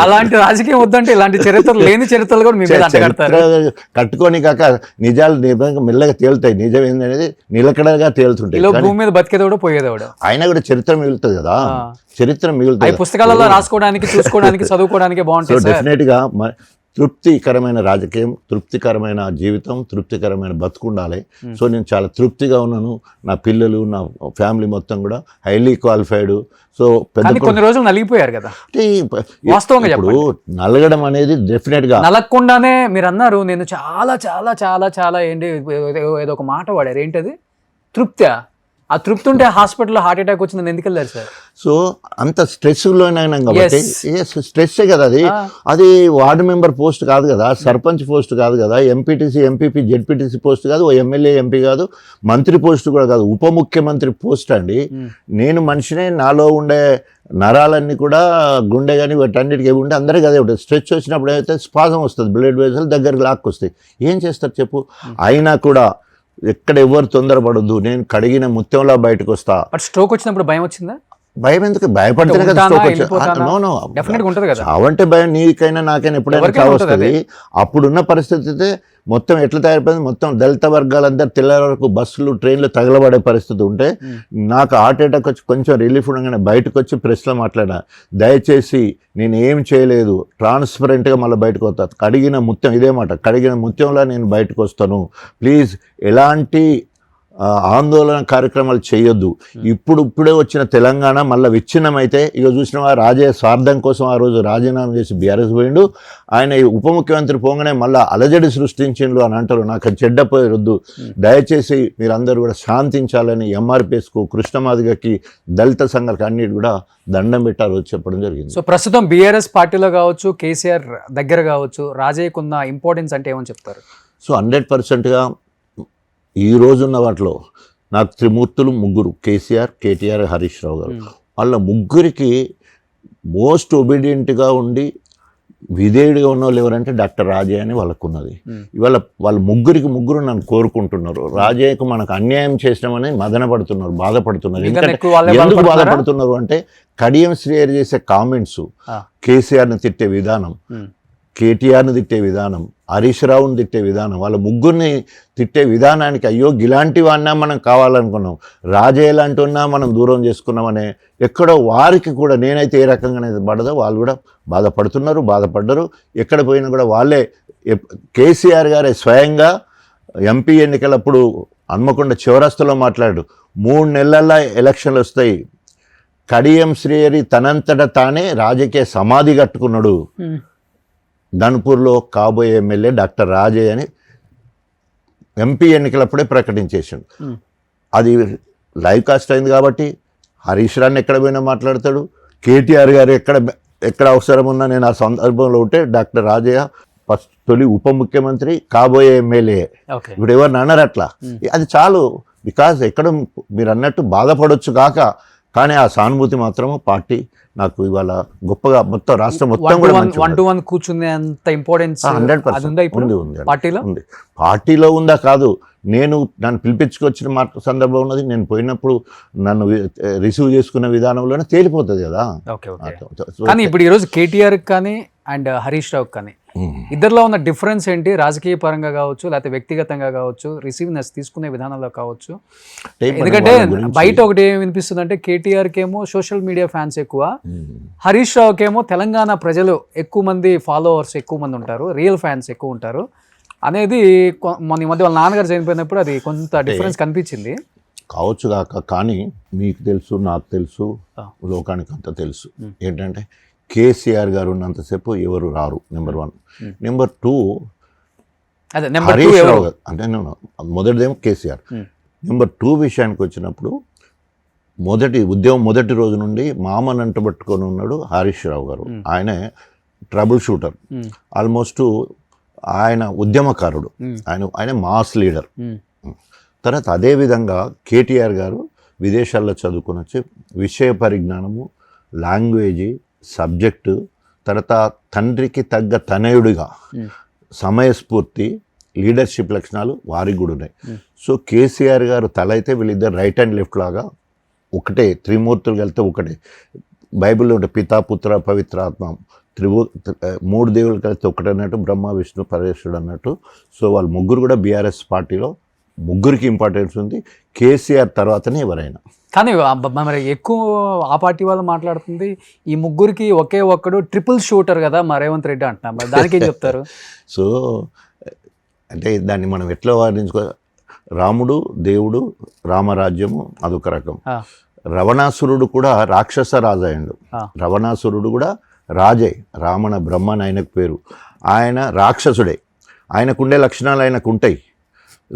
అలాంటి రాజకీయం వద్దంటే ఇలాంటి చరిత్ర లేని చరిత్రలు కూడా కట్టుకొని కాక నిజాలు మెల్లగా తేలుతాయి. నిజం ఏంటనేది నిలకడగా తేలుతుంటాయి. భూమి మీద బతికేదోడు పోయేదోడు ఆయన కూడా చరిత్ర మిగులుతుంది కదా, చరిత్ర మిగులుతుంది. పుస్తకాలలో రాసుకోవడానికి, చూసుకోవడానికి, చదువుకోవడానికి బాగుంటుంది. డెఫినెట్ గా తృప్తికరమైన రాజకీయం, తృప్తికరమైన జీవితం, తృప్తికరమైన బతుకుండాలి. సో నేను చాలా తృప్తిగా ఉన్నాను. నా పిల్లలు, నా ఫ్యామిలీ మొత్తం కూడా హైలీ క్వాలిఫైడ్. సో కొన్ని రోజులు నలిగిపోయారు కదా, వాస్తవంగా ఇప్పుడు నలగడం అనేది డెఫినెట్ గా నలగకుండానే మీరు అన్నారు. నేను చాలా చాలా చాలా చాలా ఏంటి ఏదో ఒక మాట వాడారు, ఏంటది? తృప్తి. ఆ తృప్తి ఉంటే హాస్పిటల్లో హార్ట్ అటాక్ వచ్చిందని ఎందుకు వెళ్ళారు సార్? సో అంత స్ట్రెస్లోనైనా కాబట్టి స్ట్రెస్సే కదా అది. అది వార్డు మెంబర్ పోస్ట్ కాదు కదా, సర్పంచ్ పోస్ట్ కాదు కదా, ఎంపీటీసీ, ఎంపీపీ, జెడ్పీటీసీ పోస్ట్ కాదు, ఓ ఎమ్మెల్యే, ఎంపీ కాదు, మంత్రి పోస్ట్ కూడా కాదు, ఉప ముఖ్యమంత్రి పోస్ట్ అండి. నేను మనిషినే, నాలో ఉండే నరాలన్నీ కూడా, గుండె కానీ వాటన్నిటికీ ఉంటే అందరికీ అదే ఉంటుంది. స్ట్రెచ్ వచ్చినప్పుడు ఏదైతే స్పాజం వస్తుంది, బ్లడ్ వెసల్ దగ్గరికి లాక్కొస్తాయి. ఏం చేస్తారు చెప్పు? అయినా కూడా ఎక్కడ ఎవరు తొందరపడద్దు, నేను కడిగిన ముత్యంలా బయటకు వస్తా. స్ట్రోక్ వచ్చినప్పుడు భయం వచ్చిందా? భయం ఎందుకు? భయపడితేనే కదా స్ట్రోక్ వచ్చింది. చావంటే భయం నీకైనా నాకైనా ఎప్పుడైనా చావు వస్తుంది. అప్పుడున్న పరిస్థితి అయితే మొత్తం ఎట్లా తయారైపోయింది, మొత్తం దళిత వర్గాలందరూ తెల్లారి వరకు బస్సులు, ట్రైన్లు తగలబడే పరిస్థితి ఉంటే నాకు హార్ట్ అటాక్ వచ్చి కొంచెం రిలీఫ్ ఉండగానే బయటకు వచ్చి ప్రెస్లో మాట్లాడా, దయచేసి నేను ఏం చేయలేదు, ట్రాన్స్పరెంట్గా మళ్ళీ బయటకు వస్తా, కడిగిన ముత్యం, ఇదే మాట, కడిగిన ముత్యంలా నేను బయటకు వస్తాను, ప్లీజ్ ఎలాంటి ఆందోళన కార్యక్రమాలు చేయొద్దు. ఇప్పుడే వచ్చిన తెలంగాణ మళ్ళీ విచ్ఛిన్నమైతే ఇక చూసినవా రాజయ్య స్వార్థం కోసం ఆ రోజు రాజీనామా చేసి బీఆర్ఎస్ పోయిండు. ఆయన ఉప ముఖ్యమంత్రి పోగానే మళ్ళీ అలజడి సృష్టించిండు అని అంటారు. నాకు చెడ్డ పోయొద్దు, దయచేసి మీరందరూ కూడా శాంతించాలని ఎంఆర్పిఎస్కు, కృష్ణమాదిగకి, దళిత సంఘాలకు అన్నిటి కూడా దండం పెట్టారు చెప్పడం జరిగింది. సో ప్రస్తుతం బీఆర్ఎస్ పార్టీలో కావచ్చు, కేసీఆర్ దగ్గర కావచ్చు, రాజయ్యకున్న ఇంపార్టెన్స్ అంటే ఏమని చెప్తారు? సో 100%గా ఈ రోజున్న వాటిలో నాకు త్రిమూర్తులు ముగ్గురు, కేసీఆర్, కేటీఆర్, హరీష్ రావు గారు. వాళ్ళ ముగ్గురికి మోస్ట్ ఒబీడియంట్గా ఉండి విధేయుడిగా ఉన్న వాళ్ళు ఎవరంటే డాక్టర్ రాజయ్య అని వాళ్ళకు ఉన్నది. ఇవాళ వాళ్ళ ముగ్గురు నన్ను కోరుకుంటున్నారు. రాజయ్యకు మనకు అన్యాయం చేసినామని మదన పడుతున్నారు, బాధపడుతున్నారు. ఎందుకు బాధపడుతున్నారు అంటే కడియం శ్రీహరి చేసే కామెంట్స్, కేసీఆర్ని తిట్టే విధానం, కేటీఆర్ని తిట్టే విధానం, హరీష్ రావుని తిట్టే విధానం, వాళ్ళ ముగ్గురిని తిట్టే విధానానికి అయ్యో ఇలాంటివి అన్నా మనం కావాలనుకున్నాం, రాజయ్య లాంటి ఉన్నా మనం దూరం చేసుకున్నామనే ఎక్కడో వారికి కూడా నేనైతే ఏ రకంగా పడదో వాళ్ళు కూడా బాధపడ్డరు. ఎక్కడ పోయినా కూడా వాళ్ళే, కేసీఆర్ గారే స్వయంగా ఎంపీ ఎన్నికలప్పుడు హన్మకొండ చివరస్తులో మాట్లాడు, 3 నెలల్లో ఎలక్షన్లు వస్తాయి, కడియం శ్రీహరి తనంతట తానే రాజకీయ సమాధి కట్టుకున్నాడు, ధన్పూర్లో కాబోయే ఎమ్మెల్యే డాక్టర్ రాజయ్య అని ఎంపీ ఎన్నికలప్పుడే ప్రకటించేసాడు. అది లైవ్ కాస్ట్ అయింది కాబట్టి హరీష్ రావుని ఎక్కడ పోయినా మాట్లాడతాడు. కేటీఆర్ గారు ఎక్కడ అవసరం ఉన్నా నేను ఆ సందర్భంలో ఉంటే డాక్టర్ రాజయ్య ఫస్ట్ తొలి ఉప ముఖ్యమంత్రి, కాబోయే ఎమ్మెల్యే. ఇప్పుడు ఎవరిని అన్నారు అట్లా, అది చాలు. బికాజ్ ఎక్కడ మీరు అన్నట్టు బాధపడవచ్చు కాక, కానీ ఆ సానుభూతి మాత్రము పార్టీ నాకు ఇవాళ గొప్పగా మొత్తం రాష్ట్రం మొత్తం కూడా 1-to-1 కూర్చునే అంత ఇంపార్టెన్స్ 100% ఉంది. పార్టీలో ఉందా కాదు, నన్ను పిలిపించుకొచ్చిన సందర్భం ఉన్నది. నేను పోయినప్పుడు నన్ను రిసీవ్ చేసుకున్న విధానంలోనే తేలిపోతుంది కదా. కానీ ఇప్పుడు ఈరోజు కేటీఆర్ కానీ అండ్ హరీష్ రావు కానీ ఇద్దరిలో ఉన్న డిఫరెన్స్ ఏంటి? రాజకీయ పరంగా కావచ్చు, లేకపోతే వ్యక్తిగతంగా కావచ్చు, రిసీవ్నెస్ తీసుకునే విధానంలో కావచ్చు. ఎందుకంటే బయట ఒకటి ఏం వినిపిస్తుంది అంటే కేటీఆర్కి ఏమో సోషల్ మీడియా ఫ్యాన్స్ ఎక్కువ, హరీష్ రావుకి ఏమో తెలంగాణ ప్రజలు ఎక్కువ మంది, ఫాలోవర్స్ ఎక్కువ మంది ఉంటారు, రియల్ ఫ్యాన్స్ ఎక్కువ ఉంటారు అనేది మొన్న మధ్య వాళ్ళ నాన్నగారు చనిపోయినప్పుడు అది కొంత డిఫరెన్స్ కనిపించింది కావచ్చు కాక. కానీ మీకు తెలుసు, నాకు తెలుసు, లోకానికి అంతా తెలుసు ఏంటంటే కేసీఆర్ గారు ఉన్నంతసేపు ఎవరు రారు, నెంబర్ 1. నెంబర్ 2 హరీష్ రావు గారు అంటే మొదటిదేమో కేసీఆర్. నెంబర్ 2 విషయానికి వచ్చినప్పుడు ఉద్యమం మొదటి రోజు నుండి మామని అంటబట్టుకొని ఉన్నాడు హరీష్ రావు గారు. ఆయనే ట్రబుల్ షూటర్, ఆల్మోస్ట్ ఆయన ఉద్యమకారుడు, ఆయన మాస్ లీడర్. తర్వాత అదేవిధంగా కేటీఆర్ గారు విదేశాల్లో చదువుకొని వచ్చి విషయ పరిజ్ఞానము, లాంగ్వేజీ, సబ్జెక్టు, తర్వాత తండ్రికి తగ్గ తనయుడిగా సమయస్ఫూర్తి, లీడర్షిప్ లక్షణాలు వారికి కూడా ఉన్నాయి. సో కేసీఆర్ గారు తల అయితే వీళ్ళిద్దరు రైట్ అండ్ లెఫ్ట్ లాగా ఒకటే, త్రిమూర్తులు కలిస్తే ఒకటే. బైబిల్లో ఉంటే పితా, పుత్ర, పవిత్రాత్మ, 3 దేవుళ్ళు కలిస్తే ఒకటే అన్నట్టు, బ్రహ్మ, విష్ణు, పరమేశ్వరుడు అన్నట్టు. సో వాళ్ళు ముగ్గురు కూడా బీఆర్ఎస్ పార్టీలో ముగ్గురికి ఇంపార్టెన్స్ ఉంది, కేసీఆర్ తర్వాతనే ఎవరైనా. కానీ మరి ఎక్కువ ఆ పార్టీ వాళ్ళు మాట్లాడుతుంది ఈ ముగ్గురికి ఒకే ఒక్కడు ట్రిపుల్ షూటర్ కదా మా రేవంత్ రెడ్డి అంటున్నా, మరి దానికి ఏం చెప్తారు? సో అంటే దాన్ని మనం ఎట్లా వర్ణించుకో, రాముడు దేవుడు, రామరాజ్యము అదొక రకం. రవణాసురుడు కూడా రాక్షస రాజు అయ్యాడు. రవణాసురుడు కూడా రాజే, రావణ బ్రహ్మన్ ఆయనకు పేరు. ఆయన రాక్షసుడే, ఆయనకుండే లక్షణాలు ఆయనకు ఉంటాయి.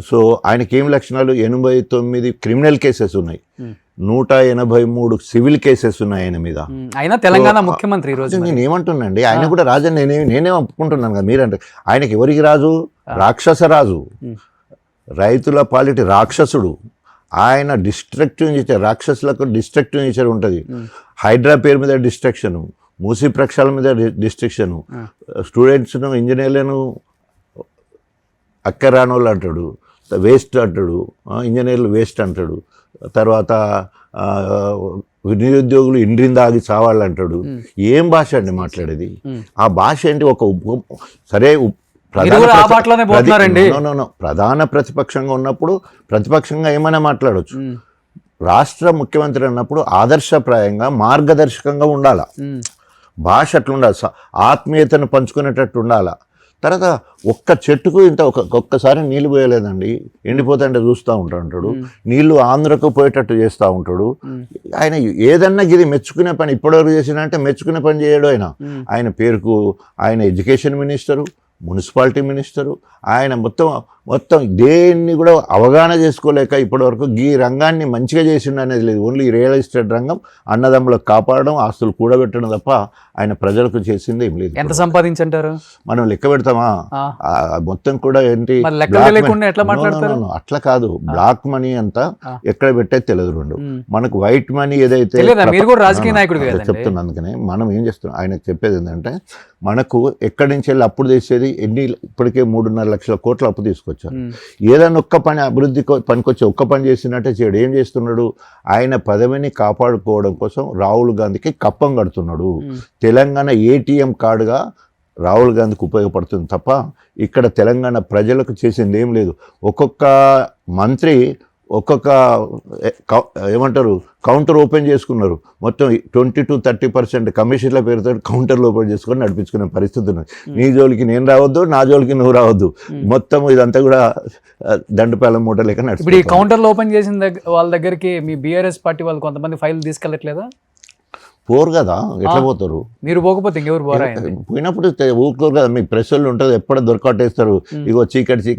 సో ఆయనకేం లక్షణాలు, 89 క్రిమినల్ కేసెస్ ఉన్నాయి, 183 సివిల్ కేసెస్ ఉన్నాయి ఆయన మీద. ఆయన తెలంగాణ ముఖ్యమంత్రి. ఈరోజు నేను ఏమంటున్నాండి, ఆయన కూడా రాజు నేనే ఒప్పుకుంటున్నాను కదా. మీరంటే ఆయనకి ఎవరికి రాజు? రాక్షస రాజు, రైతుల పాలిటి రాక్షసుడు. ఆయన డిస్ట్రక్టివ్ నేచర్, రాక్షసులకు డిస్ట్రక్టివ్ నేచర్ ఉంటుంది. హైడ్రా పేరు మీద డిస్ట్రక్షను, మూసీ ప్రక్షాళన మీద డిస్ట్రక్షను, స్టూడెంట్స్ను, ఇంజనీర్లను అక్కరానోళ్ళు అంటాడు, వేస్ట్ అంటాడు, ఇంజనీర్లు వేస్ట్ అంటాడు. తర్వాత నిరుద్యోగులు ఇండ్రింద ఆగి చావాలంటాడు. ఏం భాష అండి మాట్లాడేది? ఆ భాష ఏంటి? సరే ప్రధాన ప్రతిపక్షంగా ఉన్నప్పుడు ప్రతిపక్షంగా ఏమైనా మాట్లాడవచ్చు. రాష్ట్ర ముఖ్యమంత్రి అన్నప్పుడు ఆదర్శప్రాయంగా మార్గదర్శకంగా ఉండాల. భాష అట్లా ఉండాలి, ఆత్మీయతను పంచుకునేటట్టు ఉండాల. తర్వాత ఒక్క చెట్టుకు ఇంత ఒక్కసారి నీళ్లు పోయలేదండి, ఎండిపోతుంటే చూస్తూ ఉంటాడు. నీళ్లు ఆంధ్రకు పోయేటట్టు చేస్తూ ఉంటాడు. ఆయన ఏదన్నా ఇది మెచ్చుకునే పని ఇప్పటివరకు చేసినంటే మెచ్చుకునే పని చేయడు. ఆయన పేరుకు ఆయన ఎడ్యుకేషన్ మినిస్టరు, మున్సిపాలిటీ మినిస్టరు, ఆయన మొత్తం దేన్ని కూడా అవగాహన చేసుకోలేక ఇప్పటివరకు ఈ రంగాన్ని మంచిగా చేసిండు అనేది లేదు. ఓన్లీ రియల్ ఎస్టేట్ రంగం అన్నదమ్ములకు కాపాడడం, ఆస్తులు కూడబెట్టడం తప్ప ఆయన ప్రజలకు చేసింది ఏం లేదు. ఎంత సంపాదించంటారు? మనం లెక్క పెడతామా? మొత్తం కూడా ఏంటి అట్లా కాదు. బ్లాక్ మనీ అంతా ఎక్కడ పెట్టేది తెలియదు. రెండు మనకు వైట్ మనీ ఏదైతే చెప్తున్నా, అందుకనే మనం ఏం చేస్తున్నాం ఆయనకు చెప్పేది ఏంటంటే, మనకు ఎక్కడి నుంచి వెళ్ళి అప్పుడు తీసేది ఇప్పటికే 3.5 లక్షల కోట్ల అప్పు తీసుకొచ్చారు. ఏదైనా ఒక్క పని అభివృద్ధి పనికొచ్చి ఒక్క పని చేసినట్టే చేయడు. ఏం చేస్తున్నాడు? ఆయన పదవిని కాపాడుకోవడం కోసం రాహుల్ గాంధీకి కప్పం కడుతున్నాడు. తెలంగాణ ఏటీఎం కార్డుగా రాహుల్ గాంధీకి ఉపయోగపడుతుంది తప్ప ఇక్కడ తెలంగాణ ప్రజలకు చేసింది ఏం లేదు. ఒక్కొక్క మంత్రి ఒక్కొక్క ఏమంటారు కౌంటర్ ఓపెన్ చేసుకున్నారు. మొత్తం 20-30% కమిషన్ల పేరుతో కౌంటర్లు ఓపెన్ చేసుకొని నడిపించుకునే పరిస్థితి ఉన్నది. నీ జోలికి నేను రావద్దు, నా జోలికి నువ్వు రావద్దు, మొత్తం ఇదంతా కూడా దండపాలెం మూట లేక నడిచి. ఇప్పుడు ఈ కౌంటర్లు ఓపెన్ చేసిన వాళ్ళ దగ్గరికి మీ బీఆర్ఎస్ పార్టీ వాళ్ళు కొంతమంది ఫైల్ తీసుకెళ్ళట్లేదా? పోరు కదా, ఎట్లా పోతారు? మీరు పోకపోతే ఇంకెవరు పోరా? పోయినప్పుడు ఊరుకోరు కదా. మీ ప్రెస్ వాళ్ళు ఉంటుంది, ఎప్పుడు దొరకట్టేస్తారు. ఇగో చీకటి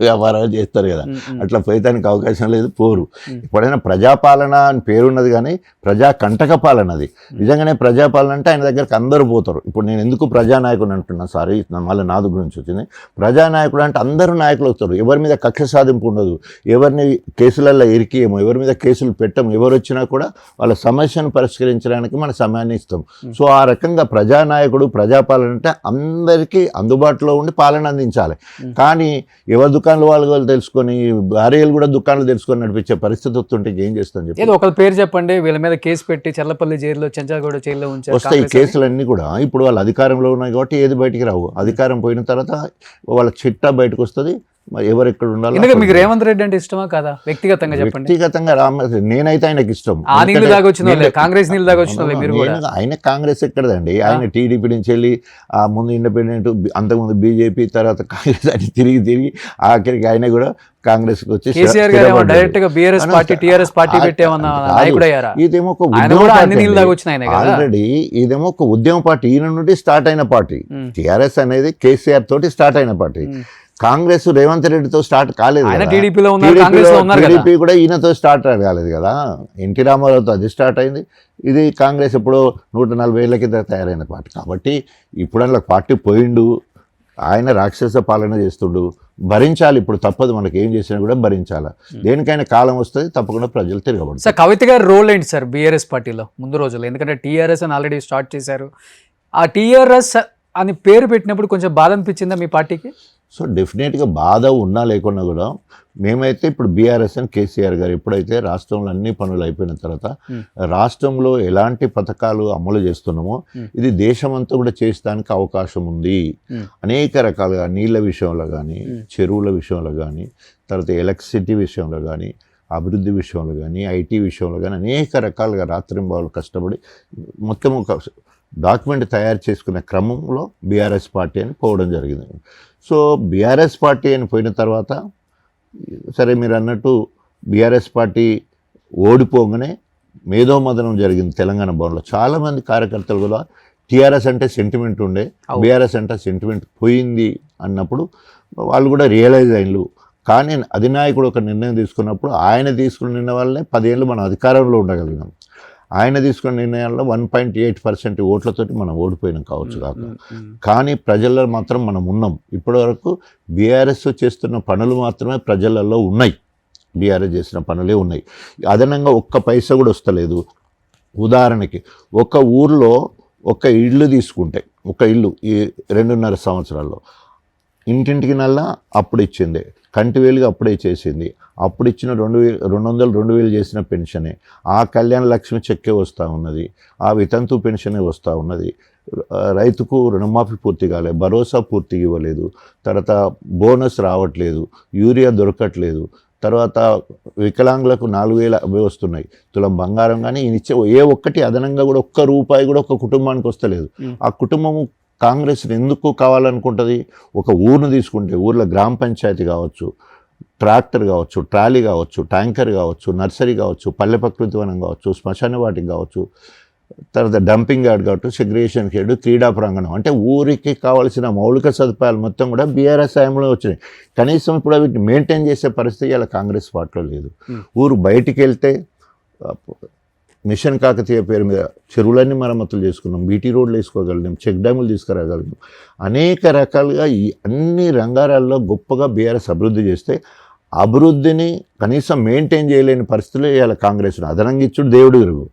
వ్యాపారాలు చేస్తారు కదా, అట్లా పోయటానికి అవకాశం లేదు, పోరు. ఎప్పుడైనా ప్రజాపాలన అని పేరున్నది కానీ ప్రజా కంటక పాలన అది. నిజంగానే ప్రజాపాలన అంటే ఆయన దగ్గరికి అందరూ పోతారు. ఇప్పుడు నేను ఎందుకు ప్రజానాయకుడు అంటున్నా, సారీ మళ్ళీ నాదు గురించి వచ్చింది. ప్రజానాయకుడు అంటే అందరూ నాయకులు వస్తారు. ఎవరి మీద కక్ష సాధింపు ఉండదు, ఎవరిని కేసులలో ఇరికియము, ఎవరి మీద కేసులు పెట్టము. ఎవరు వచ్చినా కూడా వాళ్ళ సమస్యను పరిష్కరించడానికి మన సమయాన్ని ఇస్తాం. సో ఆ రకంగా ప్రజానాయకుడు, ప్రజాపాలన అంటే అందరికీ అందుబాటులో ఉండి పాలన అందించాలి. కానీ ఎవరి దుకాణాలు వాళ్ళు తెలుసుకొని, భార్యలు కూడా దుకాణాలు తెలుసుకొని నడిపించే పరిస్థితి వస్తుంటే ఏం చేస్తాం చెప్పి. ఒకరి పేరు చెప్పండి, వీళ్ళ మీద కేసు పెట్టి చల్లపల్లి జైల్లో, చెంచాగూడ జైల్లో ఉంచారు. వస్తాయి కేసులన్నీ కూడా. ఇప్పుడు వాళ్ళు అధికారంలో ఉన్నాయి కాబట్టి ఏది బయటికి రావు. అధికారం పోయిన తర్వాత వాళ్ళ చిట్టా బయటకు వస్తుంది. ఎవరు ఎక్కడ ఉండాలి. మీకు రేవంత్ రెడ్డి అంటే ఇష్టమా కాదా? వ్యక్తిగతంగా చెప్పండి. వ్యక్తిగతంగా నేనైతే ఆయనకి ఇష్టం. కాంగ్రెస్ నీళ్ళు దాకా ఆయన కాంగ్రెస్ ఎక్కడదండి, ఆయన టీడీపీ నుంచి వెళ్ళి ఆ ముందు ఇండిపెండెంట్, అంతకుముందు బీజేపీ, తర్వాత కాంగ్రెస్ అని తిరిగి ఆఖరికి ఆయన కూడా కాంగ్రెస్ కి వచ్చి ఇదేమో ఒక ఆల్రెడీ ఇదేమో ఒక ఉద్యమ పార్టీ. ఈయన నుండి స్టార్ట్ అయిన పార్టీ. టీఆర్ఎస్ అనేది కేసీఆర్ తోటి స్టార్ట్ అయిన పార్టీ. కాంగ్రెస్ రేవంత్ రెడ్డితో స్టార్ట్ కాలేదు. టీడీపీ కూడా ఈయనతో స్టార్ట్ కాలేదు కదా. ఎన్టీ రామారావుతో అది స్టార్ట్ అయింది. ఇది కాంగ్రెస్ ఎప్పుడో 140 ఏళ్ల కింద తయారైన పార్టీ. కాబట్టి ఇప్పుడల్లా పార్టీ పోయిండు, ఆయన రాక్షస పాలన చేస్తుండు, భరించాలి. ఇప్పుడు తప్పదు, మనకి ఏం చేసినా కూడా భరించాలి. దేనికైనా కాలం వస్తుంది, తప్పకుండా ప్రజలు తిరగబడతారు. సార్ కవిత గారి రోల్ ఏంటి సార్ బీఆర్ఎస్ పార్టీలో ముందు రోజుల్లో? ఎందుకంటే టీఆర్ఎస్ అని ఆల్రెడీ స్టార్ట్ చేశారు. ఆ టీఆర్ఎస్ అని పేరు పెట్టినప్పుడు కొంచెం బాధ అనిపించిందా మీ పార్టీకి? సో డెఫినెట్గా బాధ ఉన్నా లేకున్నా కూడా మేమైతే ఇప్పుడు బీఆర్ఎస్ అని కేసీఆర్ గారు ఎప్పుడైతే రాష్ట్రంలో అన్ని పనులు అయిపోయిన తర్వాత రాష్ట్రంలో ఎలాంటి పథకాలు అమలు చేస్తున్నామో ఇది దేశమంతా కూడా చేసడానికి అవకాశం ఉంది. అనేక రకాలుగా నీళ్ళ విషయంలో కానీ, చెరువుల విషయంలో కానీ, తర్వాత ఎలక్ట్రిసిటీ విషయంలో కానీ, అభివృద్ధి విషయంలో కానీ, ఐటీ విషయంలో కానీ అనేక రకాలుగా రాత్రింబావులు కష్టపడి మొత్తం ఒక డాక్యుమెంట్ తయారు చేసుకునే క్రమంలో బీఆర్ఎస్ పార్టీ అని పోవడం జరిగింది. సో బీఆర్ఎస్ పార్టీ అని పోయిన తర్వాత సరే మీరు అన్నట్టు బీఆర్ఎస్ పార్టీ ఓడిపోగానే మేధోమదనం జరిగింది తెలంగాణ భవన్లో. చాలామంది కార్యకర్తలు కూడా టీఆర్ఎస్ అంటే సెంటిమెంట్ ఉండే, బీఆర్ఎస్ అంటే సెంటిమెంట్ పోయింది అన్నప్పుడు వాళ్ళు కూడా రియలైజ్ అయినలు. కానీ అధినాయకుడు ఒక నిర్ణయం తీసుకున్నప్పుడు ఆయన తీసుకున్న నిర్ణయం వల్లనే 10 ఏళ్ళు మనం అధికారంలో ఉండగలిగినాం. ఆయన తీసుకున్న నిర్ణయాల్లో 1.8% ఓట్లతోటి మనం ఓడిపోయినాం కావచ్చు కాక, కానీ ప్రజల్లో మాత్రం మనం ఉన్నాం. ఇప్పటివరకు బీఆర్ఎస్ చేస్తున్న పనులు మాత్రమే ప్రజలలో ఉన్నాయి, బీఆర్ఎస్ చేసిన పనులే ఉన్నాయి. అదనంగా ఒక్క పైసా కూడా వస్తలేదు. ఉదాహరణకి ఒక ఊర్లో ఒక ఇల్లు తీసుకుంటే, ఒక ఇల్లు ఈ 2.5 సంవత్సరాల్లో ఇంటింటికి నల్లా అప్పుడు ఇచ్చింది, కంటి వేలుగా అప్పుడే చేసింది. అప్పుడు ఇచ్చిన 200 చేసిన పెన్షనే, ఆ కళ్యాణ లక్ష్మి చెక్కే వస్తూ ఉన్నది, ఆ వితంతు పెన్షనే వస్తూ ఉన్నది. రైతుకు రుణమాఫీ పూర్తి కాలేదు, భరోసా పూర్తిగా ఇవ్వలేదు, తర్వాత బోనస్ రావట్లేదు, యూరియా దొరకట్లేదు, తర్వాత వికలాంగులకు 4,000 అవి వస్తున్నాయి, తులం బంగారం. కానీ ఈయన ఇచ్చే ఏ ఒక్కటి అదనంగా కూడా ఒక్క రూపాయి కూడా ఒక కుటుంబానికి వస్తలేదు. ఆ కుటుంబము కాంగ్రెస్ ఎందుకు కావాలనుకుంటుంది? ఒక ఊరును తీసుకుంటే ఊర్లో గ్రామ పంచాయతీ కావచ్చు, ట్రాక్టర్ కావచ్చు, ట్రాలీ కావచ్చు, ట్యాంకర్ కావచ్చు, నర్సరీ కావచ్చు, పల్లె ప్రకృతి వనం కావచ్చు, శ్మశాన వాటికి కావచ్చు, తర్వాత డంపింగ్ యార్డ్ కావచ్చు, సెగ్రిగేషన్ షెడ్, క్రీడా ప్రాంగణం, అంటే ఊరికి కావాల్సిన మౌలిక సదుపాయాలు మొత్తం కూడా బీఆర్ఎస్ హయాంలో వచ్చినాయి. కనీసం ఇప్పుడు వీటిని మెయింటైన్ చేసే పరిస్థితి ఇలా కాంగ్రెస్ పార్టీలో లేదు. ఊరు బయటికి వెళ్తే మిషన్ కాకతీయ పేరు మీద చెరువులన్నీ మరమ్మతులు చేసుకున్నాం, బీటీ రోడ్లు వేసుకోగలిగాం, చెక్ డ్యాములు తీసుకురాగలిగాం. అనేక రకాలుగా ఈ అన్ని రంగాలలో గొప్పగా బీఆర్ఎస్ అభివృద్ధి చేస్తే అభివృద్ధిని కనీసం మెయింటైన్ చేయలేని పరిస్థితులు ఇవాళ కాంగ్రెస్. అదనంగా ఇచ్చుడు దేవుడు ఎరుగు.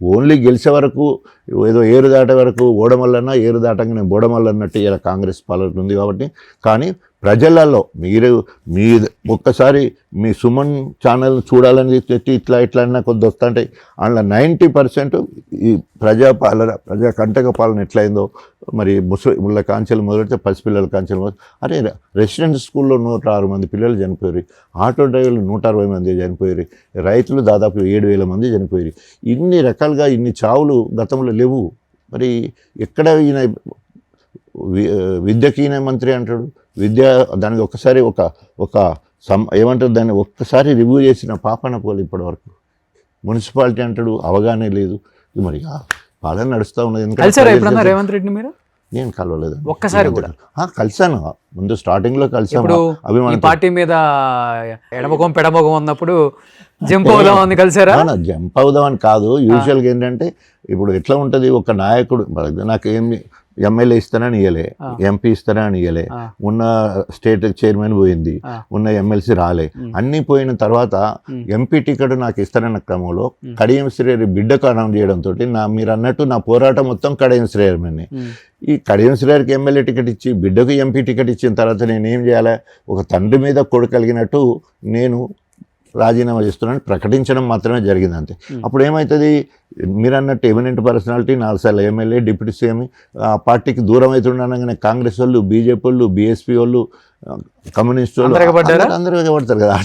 ఓన్లీ గెలిచే వరకు ఏదో ఏరు దాటే వరకు ఓడమల్లన్నా, ఏరు దాటంగానే బోడమల్లన్నట్టు ఇలా కాంగ్రెస్ పాలన ఉంది. కాబట్టి కానీ ప్రజలలో మీ ఒక్కసారి మీ సుమన్ ఛానల్ చూడాలని చెప్పి ఇట్లా అన్నా కొద్ది వస్తుంటాయి. అందులో 90% ఈ ప్రజాపాలన, ప్రజా కంటక పాలన ఎట్లయిందో మరి ముసలిళ్ళ కాంచెలు మొదలెడితే పసిపిల్లల కాంచెలు మొదలు, అరే రెసిడెంట్ స్కూల్లో 106 మంది పిల్లలు చనిపోయారు, ఆటో డ్రైవర్లు 160 మంది చనిపోయారు, రైతులు దాదాపు 7,000 మంది చనిపోయారు. ఇన్ని రకాలుగా ఇన్ని చావులు గతంలో లేవు. మరి ఎక్కడ ఈయన విద్యకి ఈయన మంత్రి అంటాడు, విద్య దానికి ఒక్కసారి ఏమంటారు దాన్ని ఒక్కసారి రివ్యూ చేసిన పాపన పోలు ఇప్పటివరకు. మున్సిపాలిటీ అంటాడు, అవగాహన లేదు. మరి పాలన నడుస్తూ ఉన్నది. రేవంత్ రెడ్డి మీరు? నేను కలవలేదు ఒక్కసారి కూడా. కలిసాను, ముందు స్టార్టింగ్లో కలిసాను. పార్టీ మీద ఎడమొఖం పెడమొఖం ఉన్నప్పుడు జంప్ అవుదాం అని కలిసారా? జంప్ అవుదాం అని కాదు. యూజువల్గా ఏంటంటే ఇప్పుడు ఎట్లా ఉంటుంది, ఒక నాయకుడు నాకేమి ఎమ్మెల్యే ఇస్తానని ఇయ్యలే, ఎంపీ ఇస్తానని ఇయ్యలే, ఉన్న స్టేట్ చైర్మన్ పోయింది, ఉన్న ఎమ్మెల్సీ రాలే, అన్నీ పోయిన తర్వాత ఎంపీ టికెట్ నాకు ఇస్తానన్న క్రమంలో కడియం శ్రీహరి బిడ్డకు అనౌన్స్ చేయడంతో మీరు అన్నట్టు నా పోరాటం మొత్తం కడియం శ్రీహరిని. ఈ కడియం శ్రీహరికి ఎమ్మెల్యే టికెట్ ఇచ్చి బిడ్డకు ఎంపీ టికెట్ ఇచ్చిన తర్వాత నేనేం చేయాలి? ఒక తండ్రి మీద కొడుకు కలిగినట్టు నేను రాజీనామా చేస్తున్నాను ప్రకటించడం మాత్రమే జరిగింది అంతే. అప్పుడు ఏమవుతుంది, మీరు అన్నట్టు ఎమినెంట్ పర్సనాలిటీ, 4 సార్లు ఎమ్మెల్యే, డిప్యూటీ సీఎం, ఆ పార్టీకి దూరం అవుతుండగానే కాంగ్రెస్ వాళ్ళు, బీజేపీ వాళ్ళు, బీఎస్పీ వాళ్ళు, కమ్యూనిస్ట్ వాళ్ళు అందరూ ఎగబడతారు కదా.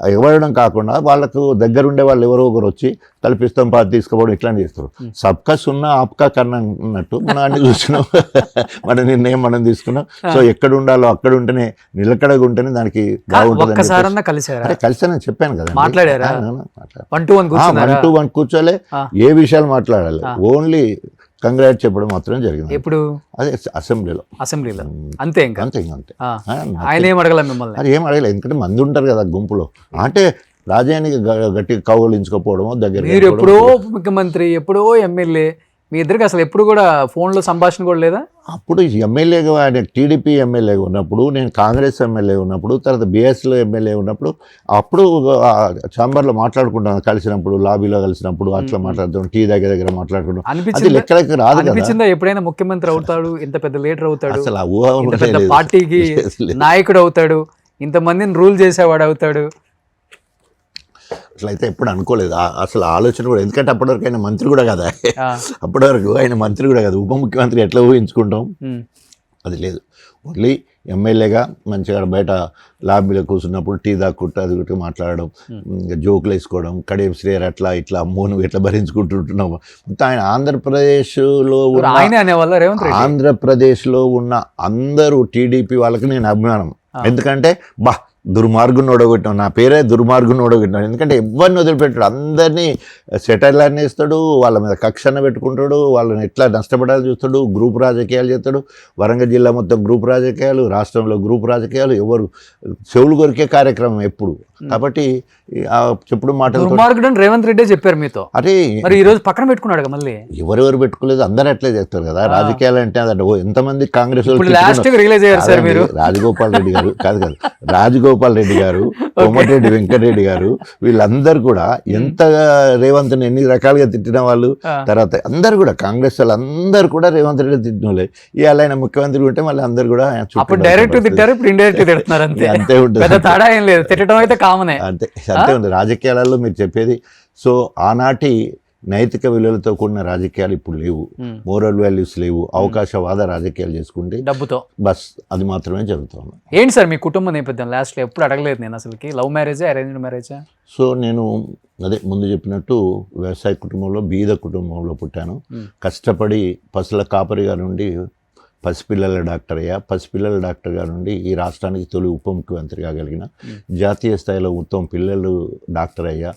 ఎగబడడం కాకుండా వాళ్ళకు దగ్గరుండే వాళ్ళు ఎవరో ఒకరు వచ్చి కల్పిస్తాం, పాత తీసుకుపోవడం ఇట్లాంటి చేస్తారు. సబ్కా సున్నా ఆప్కా కన్నా అన్నట్టు మనం అన్ని చూస్తున్నాం. మన నిర్ణయం మనం తీసుకున్నాం. సో ఎక్కడ ఉండాలో అక్కడ ఉంటేనే, నిలకడగా ఉంటేనే దానికి బాగుంటుంది. కలిసానని చెప్పాను కదా. మాట్లాడారా? 1-to-1 కూర్చోలే, ఏ విషయాలు మాట్లాడాలి, ఓన్లీ కంగ్రాట్ చెప్పడం మాత్రం జరిగింది. ఎప్పుడు? అదే అసెంబ్లీలో. అంతే ఇంకా అంతే. ఆయన ఏం అడగల మిమ్మల్ని? అది ఏం అడగలేదు, ఎందుకంటే మంది ఉంటారు కదా గుంపులో. అంటే రాజానికి గట్టిగా కౌగులించుకోపోవడమో దగ్గర. మీరు ఎప్పుడో ముఖ్యమంత్రి, ఎప్పుడో ఎమ్మెల్యే, మీ ఇద్దరికి అసలు ఎప్పుడు కూడా ఫోన్లో సంభాషణ కూడా లేదా? అప్పుడు ఎమ్మెల్యేగా, ఆయన టీడీపీ ఎమ్మెల్యేగా ఉన్నప్పుడు, నేను కాంగ్రెస్ ఎమ్మెల్యే ఉన్నప్పుడు, తర్వాత బీఎస్లో ఎమ్మెల్యే ఉన్నప్పుడు, అప్పుడు ఛాంబర్లో మాట్లాడుకుంటాను, కలిసినప్పుడు లాబీలో కలిసినప్పుడు అట్లా మాట్లాడుతాం, టీ దగ్గర మాట్లాడుకుంటాం. అది లెక్కలకి రాదు. అనిపించిందా ఎప్పుడైనా ముఖ్యమంత్రి అవుతాడు, ఇంత పెద్ద లీడర్ అవుతాడు, అసలు ఆ ఊహ, పార్టీకి నాయకుడు అవుతాడు, ఇంతమందిని రూల్ చేసేవాడు అవుతాడు, అట్లయితే ఎప్పుడు అనుకోలేదు. అసలు ఆలోచన కూడా, ఎందుకంటే అప్పటివరకు ఆయన మంత్రి కూడా కదా, అప్పటివరకు ఆయన మంత్రి కూడా కదా, ఉప ముఖ్యమంత్రి ఎట్లా ఊహించుకుంటాం, అది లేదు. ఓన్లీ ఎమ్మెల్యేగా మంచిగా బయట లాబీలో కూర్చున్నప్పుడు టీ దాక్కుంటూ అది ఒకటి మాట్లాడడం, ఇంకా జోకులు వేసుకోవడం, కడియం శ్రీహరి అట్లా ఇట్లా అమ్మో నువ్వు ఎట్లా భరించుకుంటుంటున్నావు. మొత్తం ఆయన ఆంధ్రప్రదేశ్లో ఉన్న అందరూ టీడీపీ వాళ్ళకి నేను అభిమానం. ఎందుకంటే దుర్మార్గుని ఓడగొట్టినాం, నా పేరే దుర్మార్గుని ఓడగొట్టినాడు. ఎందుకంటే ఎవరిని వదిలిపెట్టాడు, అందరినీ సెటైర్లన్నీ ఇస్తాడు, వాళ్ళ మీద కక్షణ పెట్టుకుంటాడు, వాళ్ళని ఎట్లా నష్టపడాలి చూస్తాడు, గ్రూప్ రాజకీయాలు చేస్తాడు. వరంగల్ జిల్లా మొత్తం గ్రూప్ రాజకీయాలు, రాష్ట్రంలో గ్రూప్ రాజకీయాలు, ఎవరు చెవులు కొరికే కార్యక్రమం ఎప్పుడు. కాబట్టి చెప్పుడు మాటలు రేవంత్ రెడ్డి చెప్పారు మీతో. అరే మరి ఈ రోజు పక్కన పెట్టుకున్నాడు మళ్ళీ. ఎవరెవరు పెట్టుకోలేదు, అందరూ అట్లే చేస్తారు కదా రాజకీయాలు అంటే. అదంటే ఎంతమంది కాంగ్రెస్ రాజగోపాల్ రెడ్డి గారు రాజగోపాల్ రెడ్డి గారు, కోమటిరెడ్డి వెంకటరెడ్డి గారు, వీళ్ళందరూ కూడా ఎంత రేవంత్ని ఎన్ని రకాలుగా తిట్టిన వాళ్ళు. తర్వాత అందరు కూడా కాంగ్రెస్ వాళ్ళందరూ కూడా రేవంత్ రెడ్డి తిట్టిన వాళ్ళే. ఇవాళ ఆయన ముఖ్యమంత్రి ఉంటే మళ్ళీ అందరు కూడా డైరెక్ట్ తిట్టారు, ఇప్పుడు ఇండైరెక్ట్ తిడుతున్నారు. అంతే ఉంటుంది, తేడా ఏం లేదు, తిట్టడం అయితే కామనే. అంతే ఉంది రాజకీయాలలో మీరు చెప్పేది. సో ఆనాటి నైతిక విలువలతో కూడిన రాజకీయాలు ఇప్పుడు లేవు, మోరల్ వాల్యూస్ లేవు, అవకాశవాద రాజకీయాలు చేసుకుంటే డబ్బుతో బస్ అది మాత్రమే జరుగుతుంది. ఏంటి సార్ మీ కుటుంబ నేపథ్యం? లాస్ట్లో ఎప్పుడు అడగలేదు నేను అసలుకి. లవ్ మ్యారేజా అరేంజ్డ్ మ్యారేజా? సో నేను అదే ముందు చెప్పినట్టు వ్యవసాయ కుటుంబంలో, బీద కుటుంబంలో పుట్టాను. కష్టపడి పసుల కాపరిగా నుండి పసిపిల్లల డాక్టర్ అయ్యా. పసిపిల్లల డాక్టర్గా నుండి ఈ రాష్ట్రానికి తొలి ఉప ముఖ్యమంత్రి కాగలిగిన, జాతీయ స్థాయిలో మొత్తం పిల్లలు డాక్టర్ అయ్యా.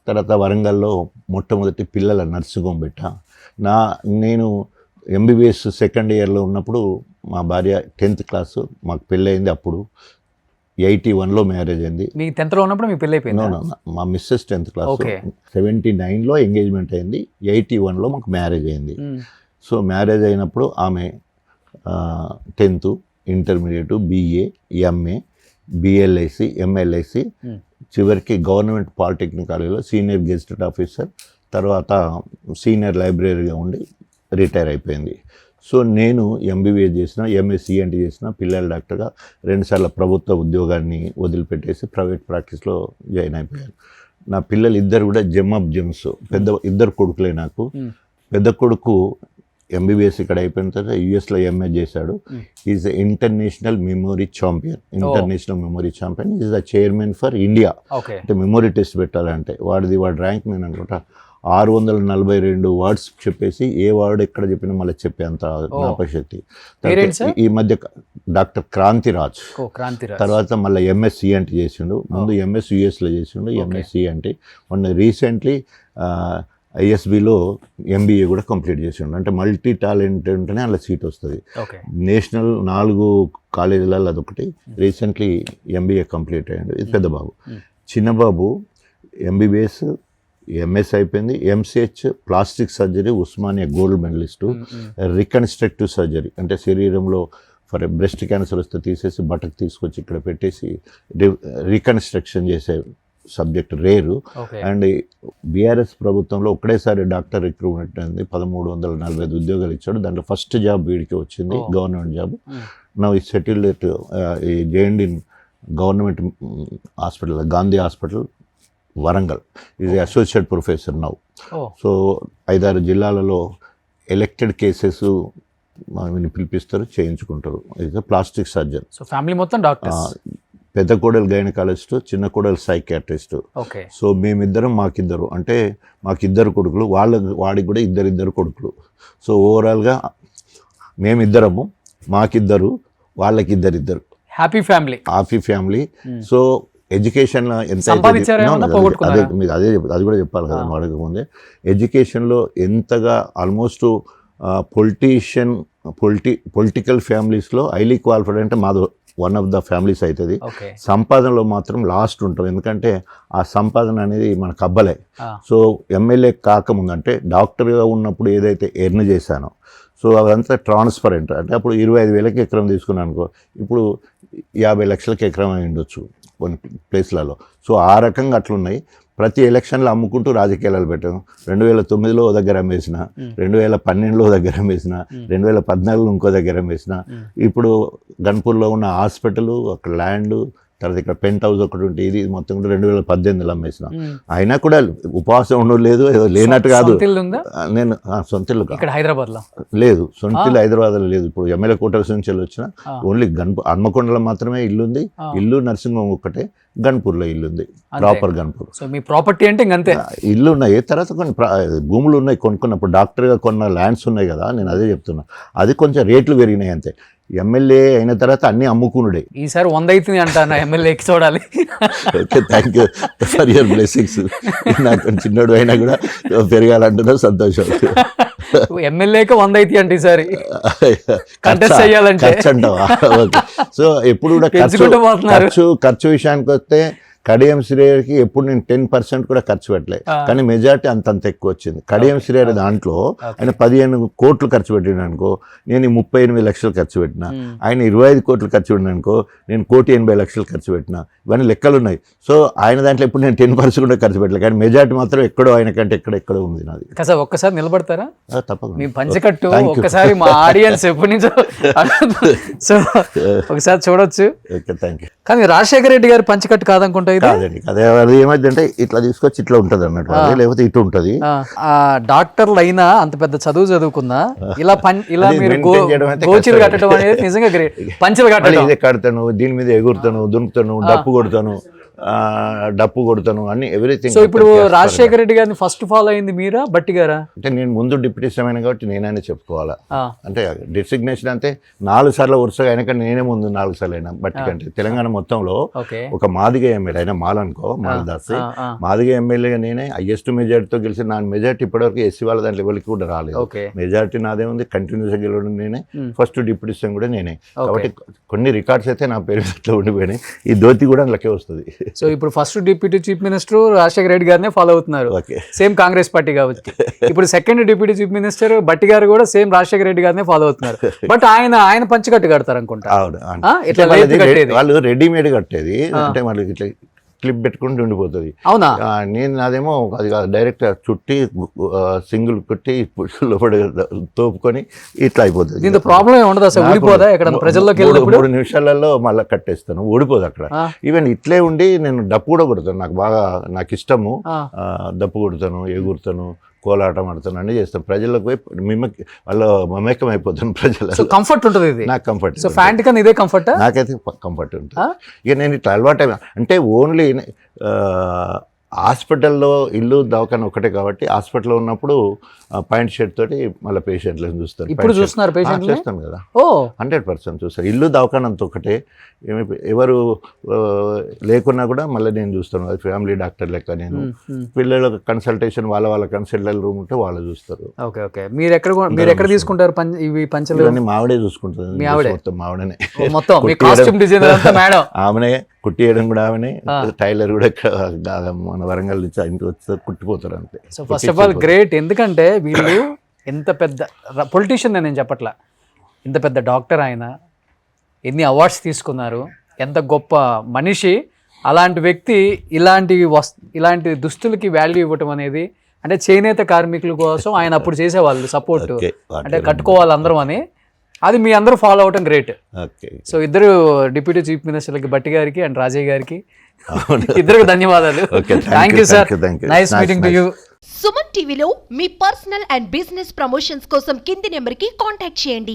తర్వాత వరంగల్లో మొట్టమొదటి పిల్లల నర్సింగ్ హోమ్ పెట్టా. నేను ఎంబీబీఎస్ సెకండ్ ఇయర్లో ఉన్నప్పుడు మా భార్య 10th క్లాసు, మాకు పెళ్ళయింది అప్పుడు 81లో మ్యారేజ్ అయింది. మీ 10th లో ఉన్నప్పుడు మీ పెళ్ళి అయిపోయింది? మా మిస్సెస్ 10th క్లాస్, 79లో ఎంగేజ్మెంట్ అయింది, 81లో మాకు మ్యారేజ్ అయింది. సో మ్యారేజ్ అయినప్పుడు ఆమె 10th, intermediate, BA, MA, BLIC, MLIC, చివరికి గవర్నమెంట్ పాలిటెక్నిక్ కాలేజీలో సీనియర్ గెజిటెడ్ ఆఫీసర్, తర్వాత సీనియర్ లైబ్రరీగా ఉండి రిటైర్ అయిపోయింది. సో నేను MBBS చేసిన, MSc చేసిన, పిల్లల డాక్టర్గా 2 సార్లు ప్రభుత్వ ఉద్యోగాన్ని వదిలిపెట్టేసి ప్రైవేట్ ప్రాక్టీస్లో జాయిన్ అయిపోయాను. నా పిల్లలు ఇద్దరు కూడా జెమ్స్, ఇద్దరు కొడుకులే నాకు. పెద్ద కొడుకు MBBS ఇక్కడ అయిపోయిన తర్వాత యూఎస్లో MA చేశాడు. Is international memory champion. Is the chairman for India. అంటే మెమొరీ టెస్ట్ పెట్టాలంటే వాడి ర్యాంక్ నేను అనుకుంటా 642 వర్డ్స్ చెప్పేసి ఏ వర్డ్ ఎక్కడ చెప్పినా మళ్ళీ చెప్పే అంత జ్ఞాపకశక్తి. ఈ మధ్య డాక్టర్ క్రాంతిరాజ్, తర్వాత మళ్ళీ MSc చేసిండు. ముందు MS యూఎస్లో చేసిండు, MSc. మొన్న రీసెంట్లీ ISBలో MBA కూడా కంప్లీట్ చేసిండు. అంటే మల్టీ టాలెంటెడ్ ఉంటేనే అలా సీట్ వస్తుంది. నేషనల్ 4 కాలేజీలలో అదొకటి. రీసెంట్లీ MBA కంప్లీట్ అయ్యాడు. ఇది పెద్ద బాబు. చిన్న బాబు MBBS, MS అయిపోయింది, MCH plastic surgery, Osmania gold medallist. Reconstructive surgery అంటే శరీరంలో ఫర్ బ్రెస్ట్ క్యాన్సర్ వస్తే తీసేసి బట్టకు తీసుకొచ్చి ఇక్కడ పెట్టేసి రీకన్స్ట్రక్షన్ చేసే సబ్జెక్ట్ రేరు. అండ్ బీఆర్ఎస్ ప్రభుత్వంలో ఒకటేసారి డాక్టర్ రిక్రూట్మెంట్ అయింది, 1345 ఉద్యోగాలు ఇచ్చాడు. దాంట్లో ఫస్ట్ జాబ్ వీడికి వచ్చింది, గవర్నమెంట్ జాబ్. నా ఈ సెటిల్డ్ ఈ JND government hospital, Gandhi hospital, Warangal. Is associate professor now. So 5-6 జిల్లాలలో ఎలెక్టెడ్ కేసెస్ పిలిపిస్తారు, చేయించుకుంటారు. ఇది ప్లాస్టిక్ సర్జన్. సో ఫ్యామిలీ మొత్తం డాక్టర్స్. పెద్ద కోడలు గైనకాలజిస్ట్, చిన్న కోడలు సైకియాట్రిస్ట్. సో మేమిద్దరం, మాకిద్దరు కొడుకులు, వాడికి కూడా ఇద్దరు కొడుకులు. సో ఓవరాల్గా మేమిద్దరము, మాకిద్దరు, వాళ్ళకి ఇద్దరు. Happy family. సో ఎడ్యుకేషన్లో ఎంత అది కూడా చెప్పాలి కదా అడగకముందే. ఎడ్యుకేషన్లో ఎంతగా ఆల్మోస్ట్ పొలిటికల్ ఫ్యామిలీస్లో హైలీ క్వాలిఫైడ్ అంటే మాది వన్ ఆఫ్ ద ఫ్యామిలీస్ అవుతుంది. సంపాదనలో మాత్రం లాస్ట్ ఉంటాం, ఎందుకంటే ఆ సంపాదన అనేది మనకు అబ్బలే. సో ఎమ్మెల్యే కాకముందు అంటే డాక్టర్గా ఉన్నప్పుడు ఏదైతే ఎర్న్ చేశానో, సో అదంతా ట్రాన్స్పరెంట్. అంటే అప్పుడు 25,000కి ఎకరం తీసుకున్నాను అనుకో, ఇప్పుడు 50 లక్షలకి ఎకరం అయి ఉండొచ్చు కొన్ని ప్లేస్లలో. సో ఆ రకంగా అట్లున్నాయి. ప్రతి ఎలక్షన్లో అమ్ముకుంటూ రాజకీయాలు పెట్టాము. 2009లో ఓ దగ్గర అమ్మేసిన, 2012లో దగ్గర అమ్మేసిన, 2014లో ఇంకో దగ్గర అమ్మేసిన. ఇప్పుడు గన్పూర్లో ఉన్న హాస్పిటల్, అక్కడ ల్యాండ్, తర్వాత ఇక్కడ పెంట్ హౌస్ ఒకటి ఉంటే ఇది మొత్తం కూడా 2018లో అమ్మేసిన. అయినా కూడా ఉపవాసం ఉండలేదు, ఏదో లేనట్టు కాదు. నేను సొంత ఇల్లు హైదరాబాద్లో లేదు, సొంత ఇల్లు హైదరాబాద్లో లేదు. ఇప్పుడు ఎమ్మెల్యే క్వార్టర్స్ నుంచి వచ్చిన ఓన్లీ హన్మకొండలో మాత్రమే ఇల్లుంది. ఇల్లు నర్సింగ్ హోమ్ ఒక్కటే, గన్పూర్లో ఇల్లు ఉంది, ప్రాపర్ గన్పూర్. సో మీ ప్రాపర్టీ అంటే ఇంకంతే, ఇల్లు ఉన్నాయి. తర్వాత కొన్ని భూములు ఉన్నాయి కొనుక్కున్నప్పుడు, డాక్టర్గా కొన్న ల్యాండ్స్ ఉన్నాయి కదా, నేను అదే చెప్తున్నా. అది కొంచెం రేట్లు పెరిగినాయి అంతే. ఎమ్మెల్యే అయిన తర్వాత అన్ని అమ్ముకునుడే. ఈసారి 100 అవుతుంది అంటారా ఎమ్మెల్యేకి? చూడాలి. Okay, thank you for your blessings. నాకు చిన్నోడు అయినా కూడా పెరగాలంటున్నా సంతోషం. ఎమ్మెల్యేకి 100 అవుతాయి అంటే ఈసారి కంటెస్ట్ చేయాలంటే అంటావా? ఓకే. సో ఎప్పుడు కూడా ఖర్చు విషయానికి వస్తే కడియం శ్రేయర్కి ఎప్పుడు నేను 10% కూడా ఖర్చు పెట్టలే, కానీ మెజార్టీ అంతంత ఎక్కువ వచ్చింది. కడియం శ్రేయర్ దాంట్లో ఆయన 15 కోట్లు ఖర్చు పెట్టిన అనుకో, నేను 38 లక్షలు ఖర్చు పెట్టిన. ఆయన 25 కోట్లు ఖర్చు పెట్టిన అనుకో, నేను 1,80,00,000 ఖర్చు పెట్టిన. ఇవన్నీ లెక్కలు ఉన్నాయి. సో ఆయన దాంట్లో ఎప్పుడు నేను 10% కూడా ఖర్చు పెట్టలే, కానీ మెజార్టీ మాత్రం ఎక్కడో ఆయన కంటే ఎక్కడెక్కడో ఉంది నాది. సార్ ఒక్కసారి నిలబడతారా? తప్పకుండా. మీ పంచకట్టు ఒక్కసారి మా ఆడియన్స్ ఎప్పటి నుంచో, సో ఒకసారి చూడొచ్చు. Okay, thank you. కానీ రాజశేఖర రెడ్డి గారి పంచకట్టు కాదనుకుంటా ఇది. కాదండి, అదే అది ఏమైందంటే ఇట్లా తీసుకొచ్చి ఇట్లా ఉంటుంది అన్నట్టు, అది లేకపోతే ఇటు ఉంటుంది. డాక్టర్లు అయినా అంత పెద్ద చదువు చదువుకున్నా ఇలా ఇలా అది మీరు maintain చేయడం అయితే గోచీలు కష్టం. కట్టడం అనేది నిజంగా గ్రేట్. పంచలు మళ్ళీ కట్టడం, ఇదే కడతాను, దీని మీద ఎగురుతాను, దునుకుతాను, డప్పు కొడతాను అన్ని ఎవ్రీథింగ్. సో ఇప్పుడు రాజశేఖర రెడ్డి గారిని ఫస్ట్ ఫాలో అయింది మీరా బట్టి గారా? అంటే నేను ముందు డిప్యూటీ సీఎం అయినా కాబట్టి నేనైనా చెప్పుకోవాలా. అంటే డిసిగ్నేషన్ అంటే 4 సార్లు వరుసగా అయినా కానీ నేనే ముందు 4 సార్లు అయినా బట్టి కంటే. తెలంగాణ మొత్తంలో ఒక మాదిగ ఎమ్మెల్యే అయినా మాలనుకో మాలదాస్ మాదిగ ఎమ్మెల్యేగా నేనే హైయెస్ట్ మెజార్టీతో గెలిచి నా మెజార్టీ ఇప్పటివరకు ఎస్సీ వాళ్ళ దాంట్లో ఎవరికి కూడా రాలేదు. మెజార్టీ నాదే ఉంది, కంటిన్యూస్గా గెలవడం నేనే, ఫస్ట్ డిప్యూటీ సీఎం కూడా నేనే. కాబట్టి కొన్ని రికార్డ్స్ అయితే నా పేరు ఇట్లా ఉండిపోయినాయి. ఈ ధోతి కూడా అందులోకే వస్తుంది. సో ఇప్పుడు first deputy chief minister Rajasekhara Reddy గారినే ఫాలో అవుతున్నారు, సేమ్ కాంగ్రెస్ పార్టీ కాబట్టి. ఇప్పుడు సెకండ్ డిప్యూటీ చీఫ్ మినిస్టర్ బట్టి గారు కూడా సేమ్ రాజశేఖర రెడ్డి గారినే ఫాలో అవుతున్నారు. బట్ ఆయన పంచకట్టు కడతారు అనుకుంటా. వాళ్ళు రెడీమేడ్ కట్టేది, అంటే వాళ్ళకి ఇట్లా క్లిప్ పెట్టుకుంటూ ఉండిపోతుంది. అవునా? నేను అదేమో అది డైరెక్ట్ చుట్టి సింగిల్ కుట్టి లోపల తోపుకొని ఇట్లా అయిపోతుంది. దీంతో ప్రాబ్లం ఉండదు అసలు, ఊడిపోదా ఎక్కడ ప్రజల్లోకి వెళ్ళినప్పుడు? 3 నిమిషాలలో మళ్ళీ కట్టేస్తాను, ఊడిపోదు అక్కడ. ఈవెన్ ఇట్లే ఉండి నేను డప్పు కూడా కొడతాను, నాకు ఇష్టము. డప్పు కొడతాను, ఎగురుతాను, కోలాటం ఆడుతాను, అన్నీ చేస్తాను. ప్రజలకు పోయి వాళ్ళు మమేకం అయిపోతాను ప్రజలు. కంఫర్ట్ ఉంటుంది ఇది నాకు, కంఫర్ట్. సో ఫ్యాంట్ కన్నా ఇదే కంఫర్ట్ నాకైతే కంఫర్ట్ ఉంటుంది. ఇక నేను ఇట్లా అలవాటు అంటే ఓన్లీ హాస్పిటల్లో ఇల్లు దవాఖాన ఒకటే కాబట్టి హాస్పిటల్లో ఉన్నప్పుడు పాయింట్ షర్ట్ తోటి మళ్ళీ పేషెంట్లను చూస్తారు. ఇప్పుడు చూస్తున్నారు పేషెంట్లు? చూస్తాను కదా, 100% చూస్తారు. ఇల్లు దవాఖాన అంత ఒకటే, ఎవరు లేకున్నా కూడా మళ్ళీ నేను చూస్తాను. అది ఫ్యామిలీ డాక్టర్ లెక్క. నేను పిల్లల కన్సల్టేషన్ వాళ్ళ కన్సల్టెంట్ రూమ్ ఉంటే వాళ్ళు చూస్తారు. Okay okay. మీరు ఎక్కడ తీసుకుంటారు ఇవి పంచలు? మావిడే చూసుకుంటుంది, మొత్తం మావిడనే. మొత్తం మీ కాస్ట్యూమ్ డిజైనర్ అంతా మేడం ఆమెనే, కుట్టియడం కూడా ఆమెనే, టైలర్ కూడా మన వరంగల్ నుంచి ఇంటికి వచ్చి కుట్టిపోతారు అంతే. So first of all great, ఎందుకంటే వీళ్ళు ఎంత పెద్ద పొలిటీషియన్ నేను చెప్పట్లా, ఇంత పెద్ద డాక్టర్ ఆయన, ఎన్ని అవార్డ్స్ తీసుకున్నారు, ఎంత గొప్ప మనిషి. అలాంటి వ్యక్తి ఇలాంటి దుస్తులకి వాల్యూ ఇవ్వటం అనేది, అంటే చేనేత కార్మికుల కోసం ఆయన అప్పుడు చేసేవాళ్ళు సపోర్ట్, అంటే కట్టుకోవాలి అందరం అని, అది మీ అందరూ ఫాలో అవటం గ్రేట్. సో ఇద్దరు డిప్యూటీ చీఫ్ మినిస్టర్లకి బట్టి గారికి అండ్ రాజయ్య గారికి ఇద్దరికి ధన్యవాదాలు. Thank you sir, nice meeting to you. Suman టీవీలో మీ పర్సనల్ అండ్ బిజినెస్ ప్రమోషన్స్ కోసం కింది నెంబర్కి కాంటాక్ట్ చేయండి.